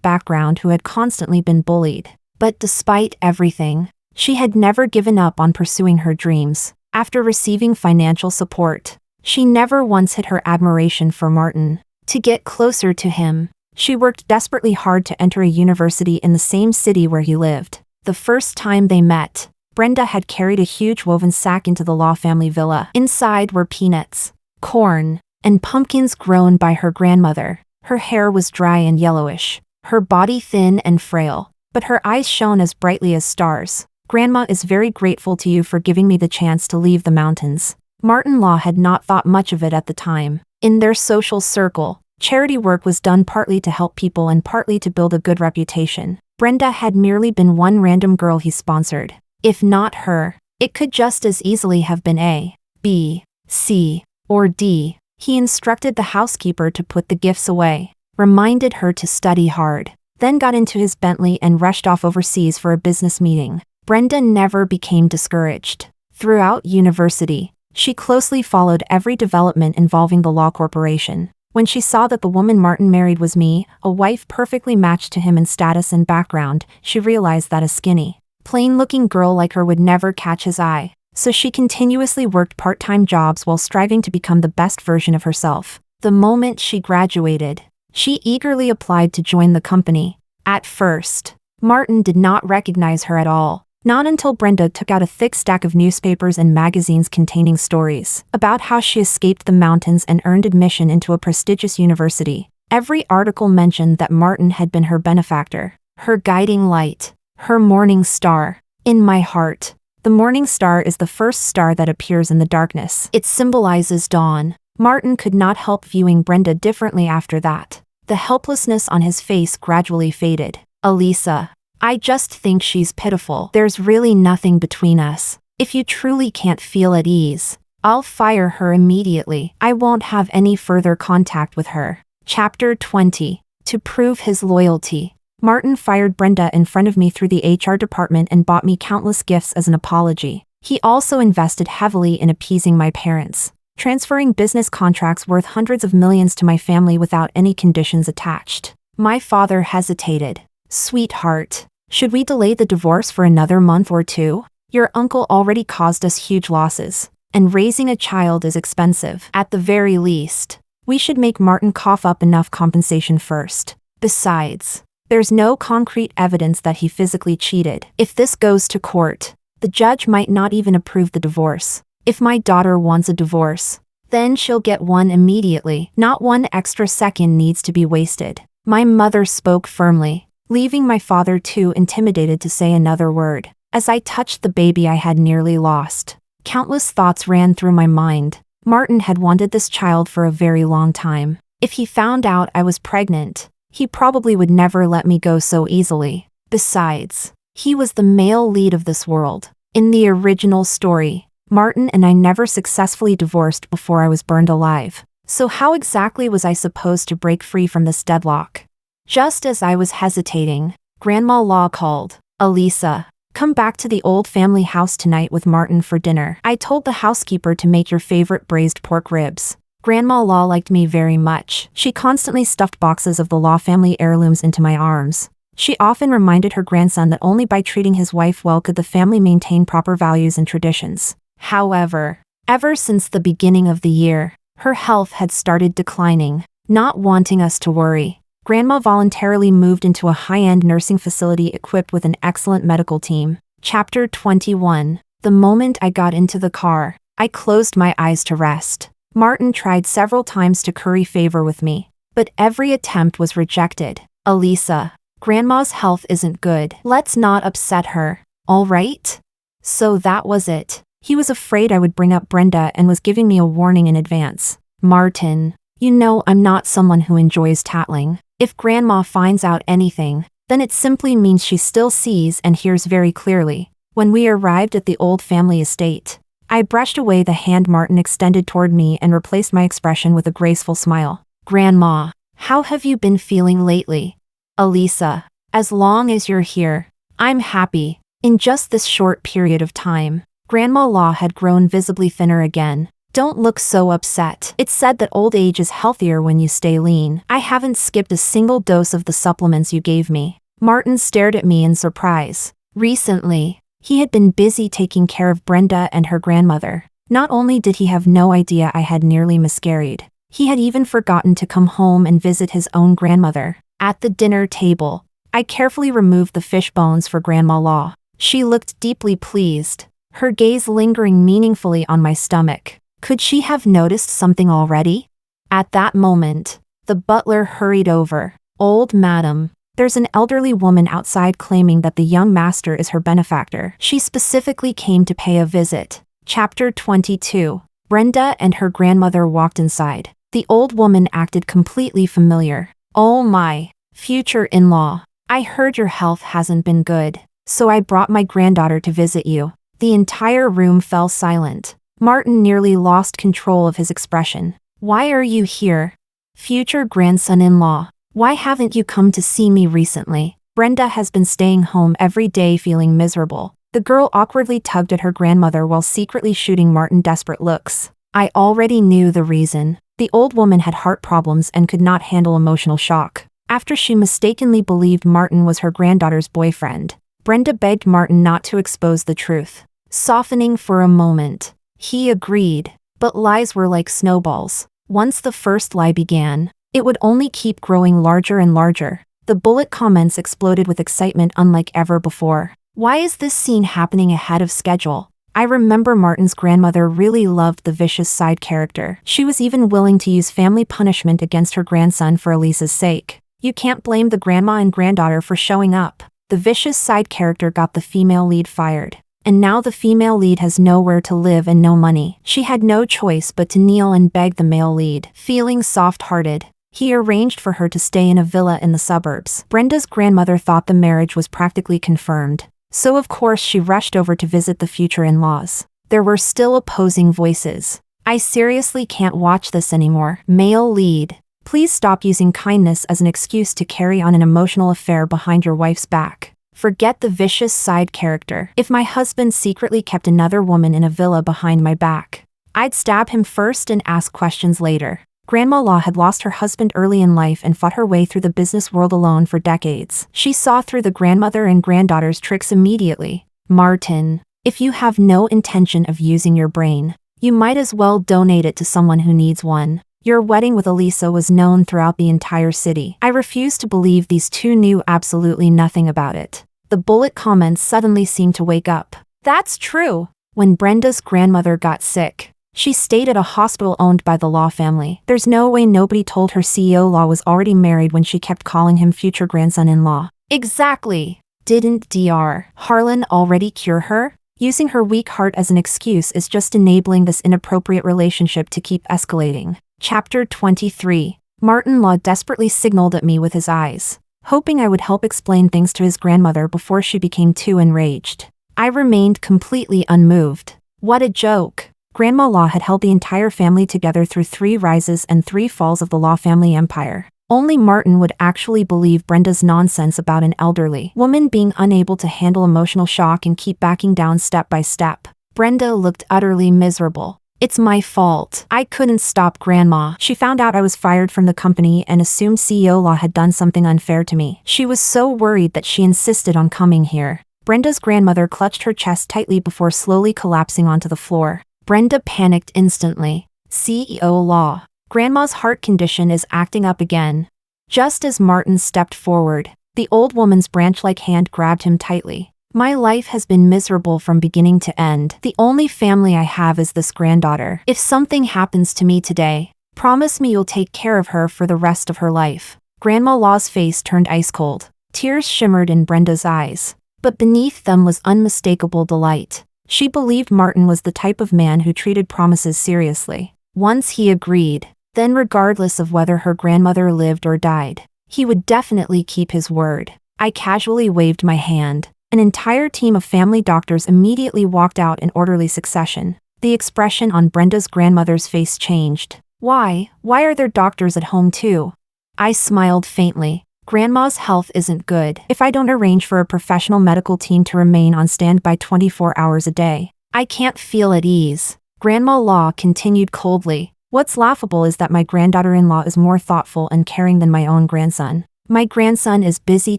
background who had constantly been bullied. But despite everything, she had never given up on pursuing her dreams. After receiving financial support, she never once hid her admiration for Martin. To get closer to him, she worked desperately hard to enter a university in the same city where he lived. The first time they met, Brenda had carried a huge woven sack into the Law family villa. Inside were peanuts, corn, and pumpkins grown by her grandmother. Her hair was dry and yellowish, her body thin and frail, but her eyes shone as brightly as stars. Grandma is very grateful to you for giving me the chance to leave the mountains. Martin Law had not thought much of it at the time. In their social circle, charity work was done partly to help people and partly to build a good reputation. Brenda had merely been one random girl he sponsored. If not her, it could just as easily have been A, B, C, or D. He instructed the housekeeper to put the gifts away, reminded her to study hard, then got into his Bentley and rushed off overseas for a business meeting. Brenda never became discouraged. Throughout university, she closely followed every development involving the Law Corporation. When she saw that the woman Martin married was me, a wife perfectly matched to him in status and background, she realized that a skinny, plain-looking girl like her would never catch his eye. So she continuously worked part-time jobs while striving to become the best version of herself. The moment she graduated, she eagerly applied to join the company. At first, Martin did not recognize her at all. Not until Brenda took out a thick stack of newspapers and magazines containing stories about how she escaped the mountains and earned admission into a prestigious university. Every article mentioned that Martin had been her benefactor, her guiding light, her morning star. In my heart, the morning star is the first star that appears in the darkness. It symbolizes dawn. Martin could not help viewing Brenda differently after that. The helplessness on his face gradually faded. Elisa, I just think she's pitiful. There's really nothing between us. If you truly can't feel at ease, I'll fire her immediately. I won't have any further contact with her. Chapter 20. To prove his loyalty, Martin fired Brenda in front of me through the HR department and bought me countless gifts as an apology. He also invested heavily in appeasing my parents, transferring business contracts worth hundreds of millions to my family without any conditions attached. My father hesitated. Sweetheart, should we delay the divorce for another month or two? Your uncle already caused us huge losses, and raising a child is expensive. At the very least, We should make Martin cough up enough compensation first. Besides, there's no concrete evidence that he physically cheated. If this goes to court, the judge might not even approve the divorce. If my daughter wants a divorce, then she'll get one immediately. Not one extra second needs to be wasted. My mother spoke firmly, leaving my father too intimidated to say another word. As I touched the baby I had nearly lost, countless thoughts ran through my mind. Martin had wanted this child for a very long time. If he found out I was pregnant, he probably would never let me go so easily. Besides, he was the male lead of this world. In the original story, Martin and I never successfully divorced before I was burned alive. So how exactly was I supposed to break free from this deadlock? Just as I was hesitating, Grandma Law called. "Elisa, come back to the old family house tonight with Martin for dinner. I told the housekeeper to make your favorite braised pork ribs." Grandma Law liked me very much. She constantly stuffed boxes of the Law family heirlooms into my arms. She often reminded her grandson that only by treating his wife well could the family maintain proper values and traditions. However, ever since the beginning of the year, her health had started declining. Not wanting us to worry, Grandma voluntarily moved into a high-end nursing facility equipped with an excellent medical team. Chapter 21. The moment I got into the car, I closed my eyes to rest. Martin tried several times to curry favor with me, but every attempt was rejected. "Elisa, Grandma's health isn't good. Let's not upset her, all right?" So that was it. He was afraid I would bring up Brenda and was giving me a warning in advance. "Martin, you know I'm not someone who enjoys tattling. If Grandma finds out anything, then it simply means she still sees and hears very clearly." When we arrived at the old family estate, I brushed away the hand Martin extended toward me and replaced my expression with a graceful smile. "Grandma, how have you been feeling lately?" "Elisa, as long as you're here, I'm happy." In just this short period of time, Grandma Law had grown visibly thinner again. "Don't look so upset. It's said that old age is healthier when you stay lean. I haven't skipped a single dose of the supplements you gave me." Martin stared at me in surprise. Recently, he had been busy taking care of Brenda and her grandmother. Not only did he have no idea I had nearly miscarried, he had even forgotten to come home and visit his own grandmother. At the dinner table, I carefully removed the fish bones for Grandma Law. She looked deeply pleased, her gaze lingering meaningfully on my stomach. Could she have noticed something already? At that moment, the butler hurried over. "Old madam, there's an elderly woman outside claiming that the young master is her benefactor. She specifically came to pay a visit." Chapter 22. Brenda and her grandmother walked inside. The old woman acted completely familiar. "Oh my, future in-law, I heard your health hasn't been good, so I brought my granddaughter to visit you." The entire room fell silent. Martin nearly lost control of his expression. "Why are you here? Future grandson-in-law, why haven't you come to see me recently?" Brenda has been staying home every day feeling miserable. The girl awkwardly tugged at her grandmother while secretly shooting Martin desperate looks. I already knew the reason. The old woman had heart problems and could not handle emotional shock. After she mistakenly believed Martin was her granddaughter's boyfriend, Brenda begged Martin not to expose the truth. Softening for a moment, he agreed, but lies were like snowballs. Once the first lie began, it would only keep growing larger and larger. The bullet comments exploded with excitement unlike ever before. Why is this scene happening ahead of schedule? I remember Martin's grandmother really loved the vicious side character. She was even willing to use family punishment against her grandson for Elisa's sake. You can't blame the grandma and granddaughter for showing up. The vicious side character got the female lead fired. And now the female lead has nowhere to live and no money. She had no choice but to kneel and beg the male lead. Feeling soft-hearted, he arranged for her to stay in a villa in the suburbs. Brenda's grandmother thought the marriage was practically confirmed, so of course she rushed over to visit the future in-laws. There were still opposing voices. "I seriously can't watch this anymore." Male lead, please stop using kindness as an excuse to carry on an emotional affair behind your wife's back. Forget the vicious side character. If my husband secretly kept another woman in a villa behind my back, I'd stab him first and ask questions later. Grandma Law had lost her husband early in life and fought her way through the business world alone for decades. She saw through the grandmother and granddaughter's tricks immediately. "Martin, if you have no intention of using your brain, you might as well donate it to someone who needs one." Your wedding with Elisa was known throughout the entire city. I refuse to believe these two knew absolutely nothing about it. The bullet comments suddenly seemed to wake up. That's true. When Brenda's grandmother got sick, she stayed at a hospital owned by the Law family. There's no way nobody told her CEO Law was already married when she kept calling him future grandson-in-law. Exactly. Didn't Dr. Harlan already cure her? Using her weak heart as an excuse is just enabling this inappropriate relationship to keep escalating. Chapter 23. Martin Law desperately signaled at me with his eyes, hoping I would help explain things to his grandmother before she became too enraged. I remained completely unmoved. What a joke. Grandma Law had held the entire family together through 3 rises and 3 falls of the Law family empire. Only Martin would actually believe Brenda's nonsense about an elderly woman being unable to handle emotional shock and keep backing down step by step. Brenda looked utterly miserable. It's my fault. I couldn't stop Grandma. She found out I was fired from the company and assumed CEO Law had done something unfair to me. She was so worried that she insisted on coming here. Brenda's grandmother clutched her chest tightly before slowly collapsing onto the floor. Brenda panicked instantly. CEO Law. Grandma's heart condition is acting up again. Just as Martin stepped forward, the old woman's branch-like hand grabbed him tightly. My life has been miserable from beginning to end. The only family I have is this granddaughter. If something happens to me today, promise me you'll take care of her for the rest of her life. Grandma Law's face turned ice cold. Tears shimmered in Brenda's eyes, but beneath them was unmistakable delight. She believed Martin was the type of man who treated promises seriously. Once he agreed, then regardless of whether her grandmother lived or died, he would definitely keep his word. I casually waved my hand. An entire team of family doctors immediately walked out in orderly succession. The expression on Brenda's grandmother's face changed. Why are there doctors at home too? I smiled faintly. Grandma's health isn't good. If I don't arrange for a professional medical team to remain on standby 24 hours a day, I can't feel at ease. Grandma Law continued coldly. What's laughable is that my granddaughter-in-law is more thoughtful and caring than my own grandson. My grandson is busy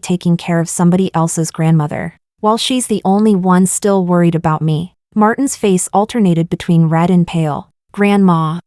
taking care of somebody else's grandmother, while she's the only one still worried about me. Martin's face alternated between red and pale. Grandma.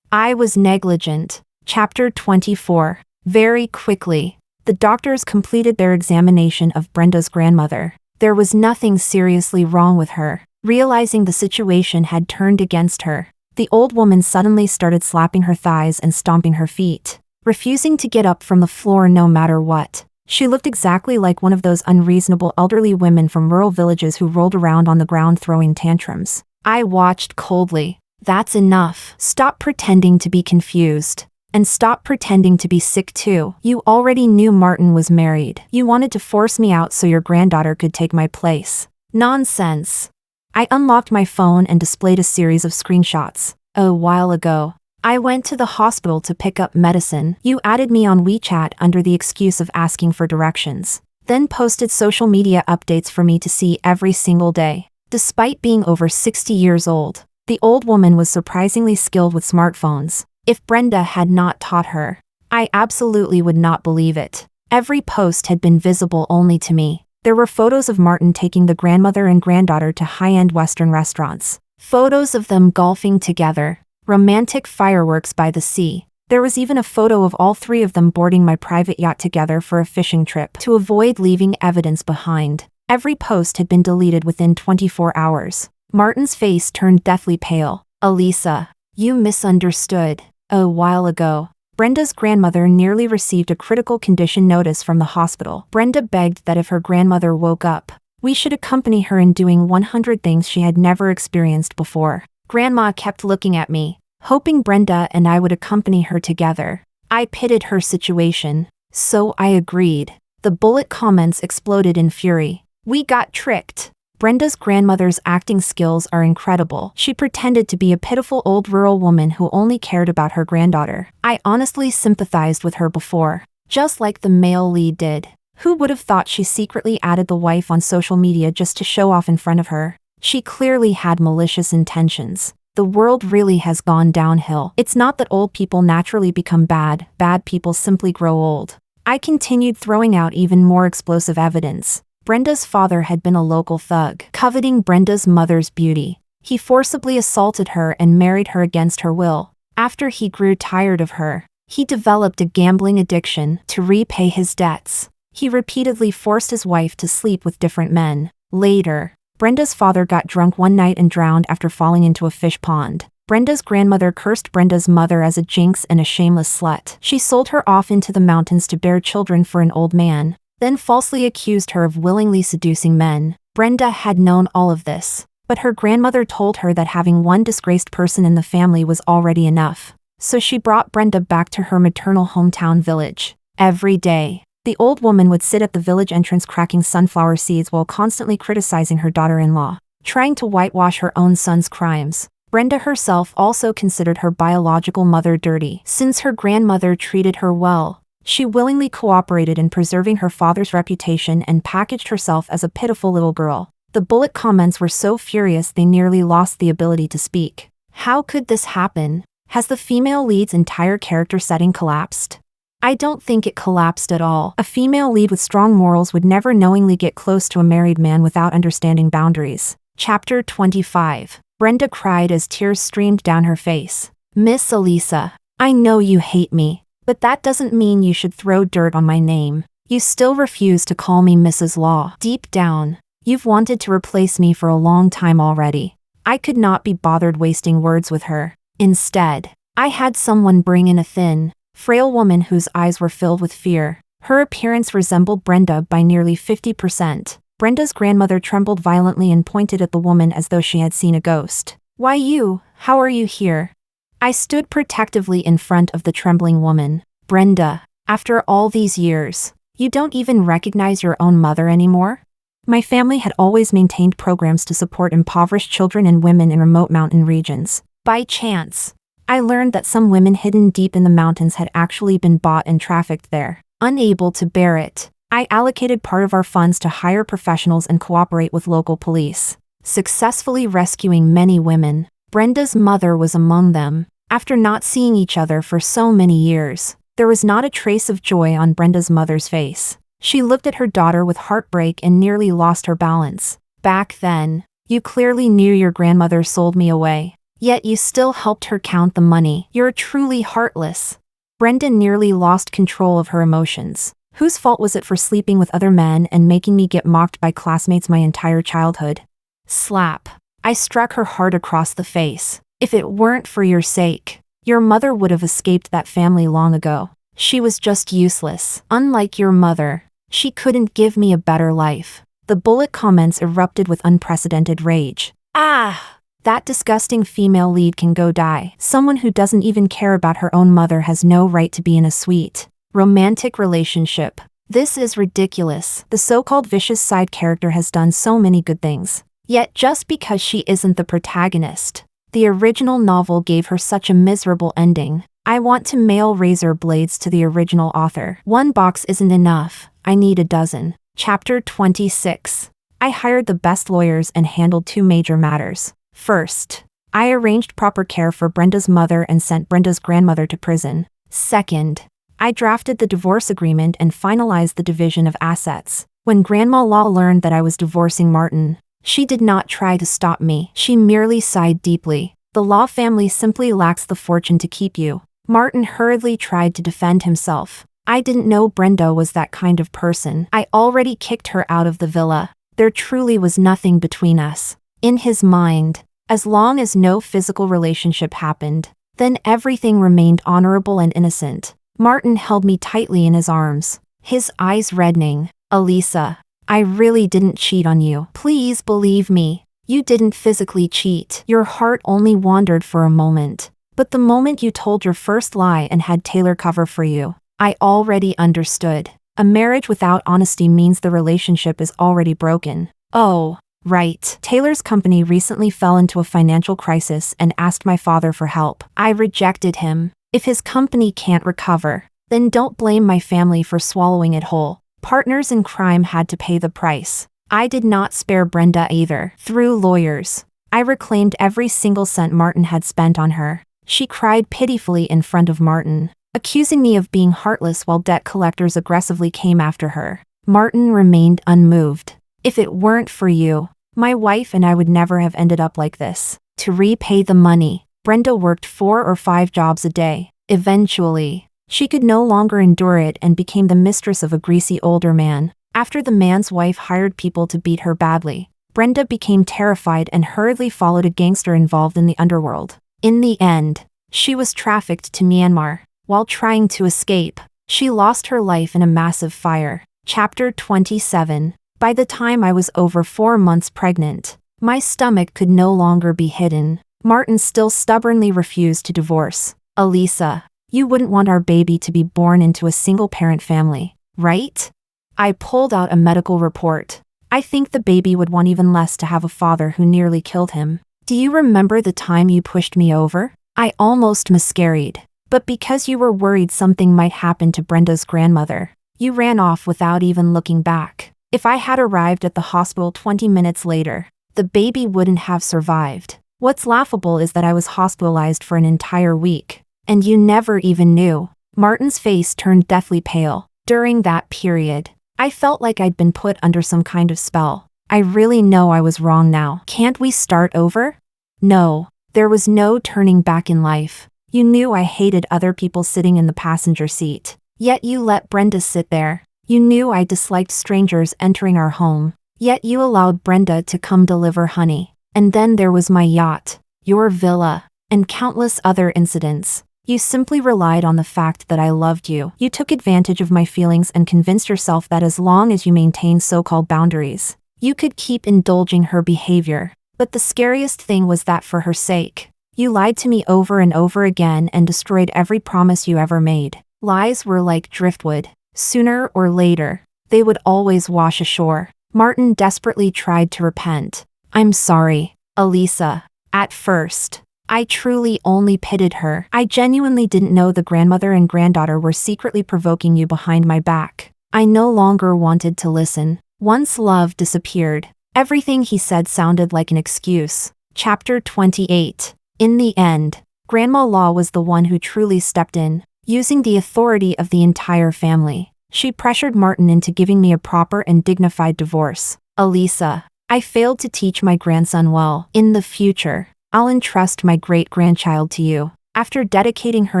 I was negligent. Chapter 24. Very quickly, the doctors completed their examination of Brenda's grandmother. There was nothing seriously wrong with her. Realizing the situation had turned against her, the old woman suddenly started slapping her thighs and stomping her feet, refusing to get up from the floor no matter what. She looked exactly like one of those unreasonable elderly women from rural villages who rolled around on the ground throwing tantrums. I watched coldly. That's enough. Stop pretending to be confused. And stop pretending to be sick too. You already knew Martin was married. You wanted to force me out so your granddaughter could take my place. Nonsense. I unlocked my phone and displayed a series of screenshots. A while ago, I went to the hospital to pick up medicine. You added me on WeChat under the excuse of asking for directions, then posted social media updates for me to see every single day. Despite being over 60 years old, the old woman was surprisingly skilled with smartphones. If Brenda had not taught her, I absolutely would not believe it. Every post had been visible only to me. There were photos of Martin taking the grandmother and granddaughter to high-end Western restaurants, photos of them golfing together, romantic fireworks by the sea. There was even a photo of all 3 of them boarding my private yacht together for a fishing trip to avoid leaving evidence behind. Every post had been deleted within 24 hours. Martin's face turned deathly pale. Elisa, you misunderstood. A while ago, Brenda's grandmother nearly received a critical condition notice from the hospital. Brenda begged that if her grandmother woke up, we should accompany her in doing 100 things she had never experienced before. Grandma kept looking at me, hoping Brenda and I would accompany her together. I pitied her situation, so I agreed. The bullet comments exploded in fury. We got tricked. Brenda's grandmother's acting skills are incredible. She pretended to be a pitiful old rural woman who only cared about her granddaughter. I honestly sympathized with her before, just like the male lead did. Who would have thought she secretly added the wife on social media just to show off in front of her? She clearly had malicious intentions. The world really has gone downhill. It's not that old people naturally become bad people simply grow old. I continued throwing out even more explosive evidence. Brenda's father had been a local thug, coveting Brenda's mother's beauty. He forcibly assaulted her and married her against her will. After he grew tired of her, he developed a gambling addiction to repay his debts. He repeatedly forced his wife to sleep with different men. Later, Brenda's father got drunk one night and drowned after falling into a fish pond. Brenda's grandmother cursed Brenda's mother as a jinx and a shameless slut. She sold her off into the mountains to bear children for an old man, then falsely accused her of willingly seducing men. Brenda had known all of this, but her grandmother told her that having one disgraced person in the family was already enough. So she brought Brenda back to her maternal hometown village. Every day, the old woman would sit at the village entrance cracking sunflower seeds while constantly criticizing her daughter-in-law, trying to whitewash her own son's crimes. Brenda herself also considered her biological mother dirty. Since her grandmother treated her well, she willingly cooperated in preserving her father's reputation and packaged herself as a pitiful little girl. The bullet comments were so furious they nearly lost the ability to speak. How could this happen? Has the female lead's entire character setting collapsed? I don't think it collapsed at all. A female lead with strong morals would never knowingly get close to a married man without understanding boundaries. Chapter 25. Brenda cried as tears streamed down her face. Miss Elisa, I know you hate me, but that doesn't mean you should throw dirt on my name. You still refuse to call me Mrs. Law. Deep down, you've wanted to replace me for a long time already. I could not be bothered wasting words with her. Instead, I had someone bring in a thin, frail woman whose eyes were filled with fear. Her appearance resembled Brenda by nearly 50%. Brenda's grandmother trembled violently and pointed at the woman as though she had seen a ghost. Why you? How are you here? I stood protectively in front of the trembling woman. Brenda, after all these years, you don't even recognize your own mother anymore? My family had always maintained programs to support impoverished children and women in remote mountain regions. By chance, I learned that some women hidden deep in the mountains had actually been bought and trafficked there. Unable to bear it, I allocated part of our funds to hire professionals and cooperate with local police, successfully rescuing many women. Brenda's mother was among them. After not seeing each other for so many years, there was not a trace of joy on Brenda's mother's face. She looked at her daughter with heartbreak and nearly lost her balance. Back then, you clearly knew your grandmother sold me away. Yet you still helped her count the money. You're truly heartless. Brenda nearly lost control of her emotions. Whose fault was it for sleeping with other men and making me get mocked by classmates my entire childhood? Slap. I struck her hard across the face. If it weren't for your sake, your mother would have escaped that family long ago. She was just useless. Unlike your mother, she couldn't give me a better life. The bullet comments erupted with unprecedented rage. Ah! That disgusting female lead can go die. Someone who doesn't even care about her own mother has no right to be in a sweet, romantic relationship. This is ridiculous. The so-called vicious side character has done so many good things. Yet just because she isn't the protagonist, the original novel gave her such a miserable ending. I want to mail razor blades to the original author. One box isn't enough. I need a dozen. Chapter 26. I hired the best lawyers and handled two major matters. First, I arranged proper care for Brenda's mother and sent Brenda's grandmother to prison. Second, I drafted the divorce agreement and finalized the division of assets. When Grandma Law learned that I was divorcing Martin, she did not try to stop me. She merely sighed deeply. The Law family simply lacks the fortune to keep you. Martin hurriedly tried to defend himself. I didn't know Brenda was that kind of person. I already kicked her out of the villa. There truly was nothing between us. In his mind, as long as no physical relationship happened, then everything remained honorable and innocent. Martin held me tightly in his arms, his eyes reddening. Elisa, I really didn't cheat on you. Please believe me. You didn't physically cheat. Your heart only wandered for a moment. But the moment you told your first lie and had Taylor cover for you, I already understood. A marriage without honesty means the relationship is already broken. Oh, right. Taylor's company recently fell into a financial crisis and asked my father for help. I rejected him. If his company can't recover, then don't blame my family for swallowing it whole. Partners in crime had to pay the price. I did not spare Brenda either. Through lawyers, I reclaimed every single cent Martin had spent on her. She cried pitifully in front of Martin, accusing me of being heartless while debt collectors aggressively came after her. Martin remained unmoved. If it weren't for you, my wife and I would never have ended up like this. To repay the money, Brenda worked 4 or 5 jobs a day. Eventually, she could no longer endure it and became the mistress of a greasy older man. After the man's wife hired people to beat her badly, Brenda became terrified and hurriedly followed a gangster involved in the underworld. In the end, she was trafficked to Myanmar. While trying to escape, she lost her life in a massive fire. Chapter 27. By the time I was over 4 months pregnant, my stomach could no longer be hidden. Martin still stubbornly refused to divorce. Elisa, you wouldn't want our baby to be born into a single-parent family, right? I pulled out a medical report. I think the baby would want even less to have a father who nearly killed him. Do you remember the time you pushed me over? I almost miscarried. But because you were worried something might happen to Brenda's grandmother, you ran off without even looking back. If I had arrived at the hospital 20 minutes later, the baby wouldn't have survived. What's laughable is that I was hospitalized for an entire week, and you never even knew. Martin's face turned deathly pale. During that period, I felt like I'd been put under some kind of spell. I really know I was wrong now. Can't we start over? No, there was no turning back in life. You knew I hated other people sitting in the passenger seat, yet you let Brenda sit there. You knew I disliked strangers entering our home, yet you allowed Brenda to come deliver honey. And then there was my yacht, your villa, and countless other incidents. You simply relied on the fact that I loved you. You took advantage of my feelings and convinced yourself that as long as you maintained so-called boundaries, you could keep indulging her behavior. But the scariest thing was that for her sake, you lied to me over and over again and destroyed every promise you ever made. Lies were like driftwood. Sooner or later, they would always wash ashore. Martin desperately tried to repent. I'm sorry, Elisa. At first, I truly only pitied her. I genuinely didn't know the grandmother and granddaughter were secretly provoking you behind my back. I no longer wanted to listen. Once love disappeared, everything he said sounded like an excuse. Chapter 28. In the end, Grandma Law was the one who truly stepped in. Using the authority of the entire family, she pressured Martin into giving me a proper and dignified divorce. Elisa, I failed to teach my grandson well. In the future, I'll entrust my great-grandchild to you. After dedicating her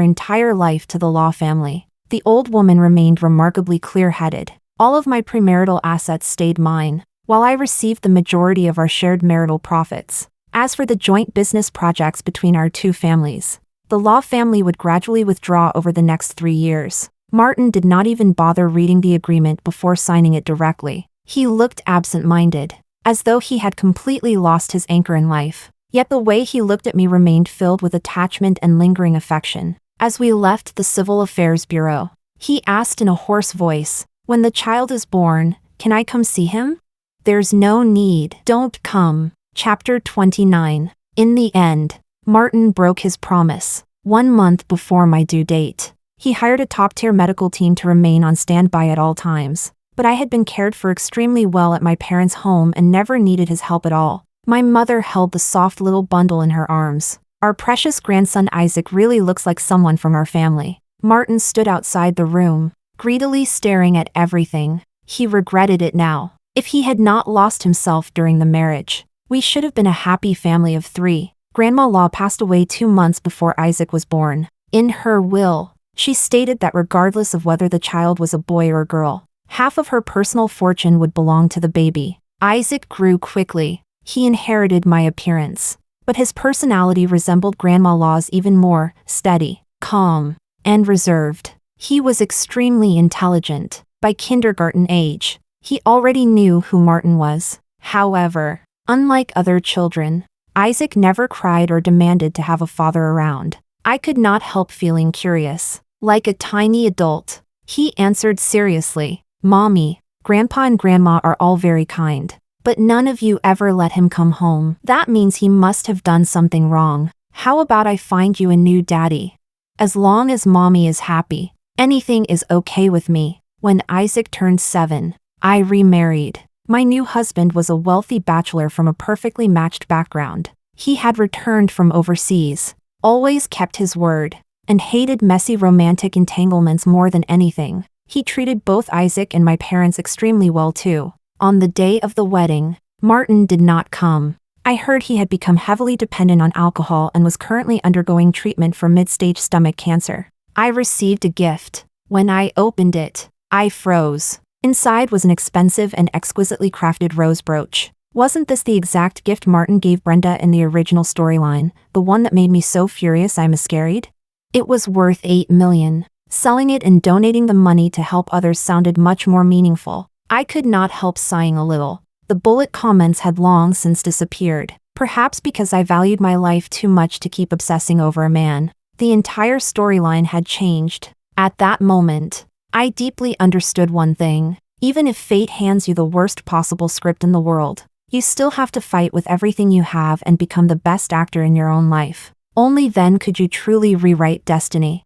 entire life to the Law family, the old woman remained remarkably clear-headed. All of my premarital assets stayed mine, while I received the majority of our shared marital profits. As for the joint business projects between our two families, the Law family would gradually withdraw over the next 3 years. Martin did not even bother reading the agreement before signing it directly. He looked absent-minded, as though he had completely lost his anchor in life. Yet the way he looked at me remained filled with attachment and lingering affection. As we left the Civil Affairs Bureau, he asked in a hoarse voice, "When the child is born, can I come see him?" "There's no need. Don't come." Chapter 29. In the end, Martin broke his promise. 1 month before my due date, he hired a top-tier medical team to remain on standby at all times. But I had been cared for extremely well at my parents' home and never needed his help at all. My mother held the soft little bundle in her arms. Our precious grandson Isaac really looks like someone from our family. Martin stood outside the room, greedily staring at everything. He regretted it now. If he had not lost himself during the marriage, we should have been a happy family of 3. Grandma Law passed away 2 months before Isaac was born. In her will, she stated that regardless of whether the child was a boy or girl, half of her personal fortune would belong to the baby. Isaac grew quickly. He inherited my appearance, but his personality resembled Grandma Law's even more: steady, calm, and reserved. He was extremely intelligent. By kindergarten age, he already knew who Martin was. However, unlike other children, Isaac never cried or demanded to have a father around. I could not help feeling curious. Like a tiny adult, he answered seriously, "Mommy, Grandpa and Grandma are all very kind, but none of you ever let him come home. That means he must have done something wrong. How about I find you a new daddy? As long as Mommy is happy, anything is okay with me." When Isaac turned 7, I remarried. My new husband was a wealthy bachelor from a perfectly matched background. He had returned from overseas, always kept his word, and hated messy romantic entanglements more than anything. He treated both Isaac and my parents extremely well too. On the day of the wedding, Martin did not come. I heard he had become heavily dependent on alcohol and was currently undergoing treatment for mid-stage stomach cancer. I received a gift. When I opened it, I froze. Inside was an expensive and exquisitely crafted rose brooch. Wasn't this the exact gift Martin gave Brenda in the original storyline, the one that made me so furious I miscarried? It was worth $8 million. Selling it and donating the money to help others sounded much more meaningful. I could not help sighing a little. The bullet comments had long since disappeared, perhaps because I valued my life too much to keep obsessing over a man. The entire storyline had changed. At that moment, I deeply understood one thing. Even if fate hands you the worst possible script in the world, you still have to fight with everything you have and become the best actor in your own life. Only then could you truly rewrite destiny.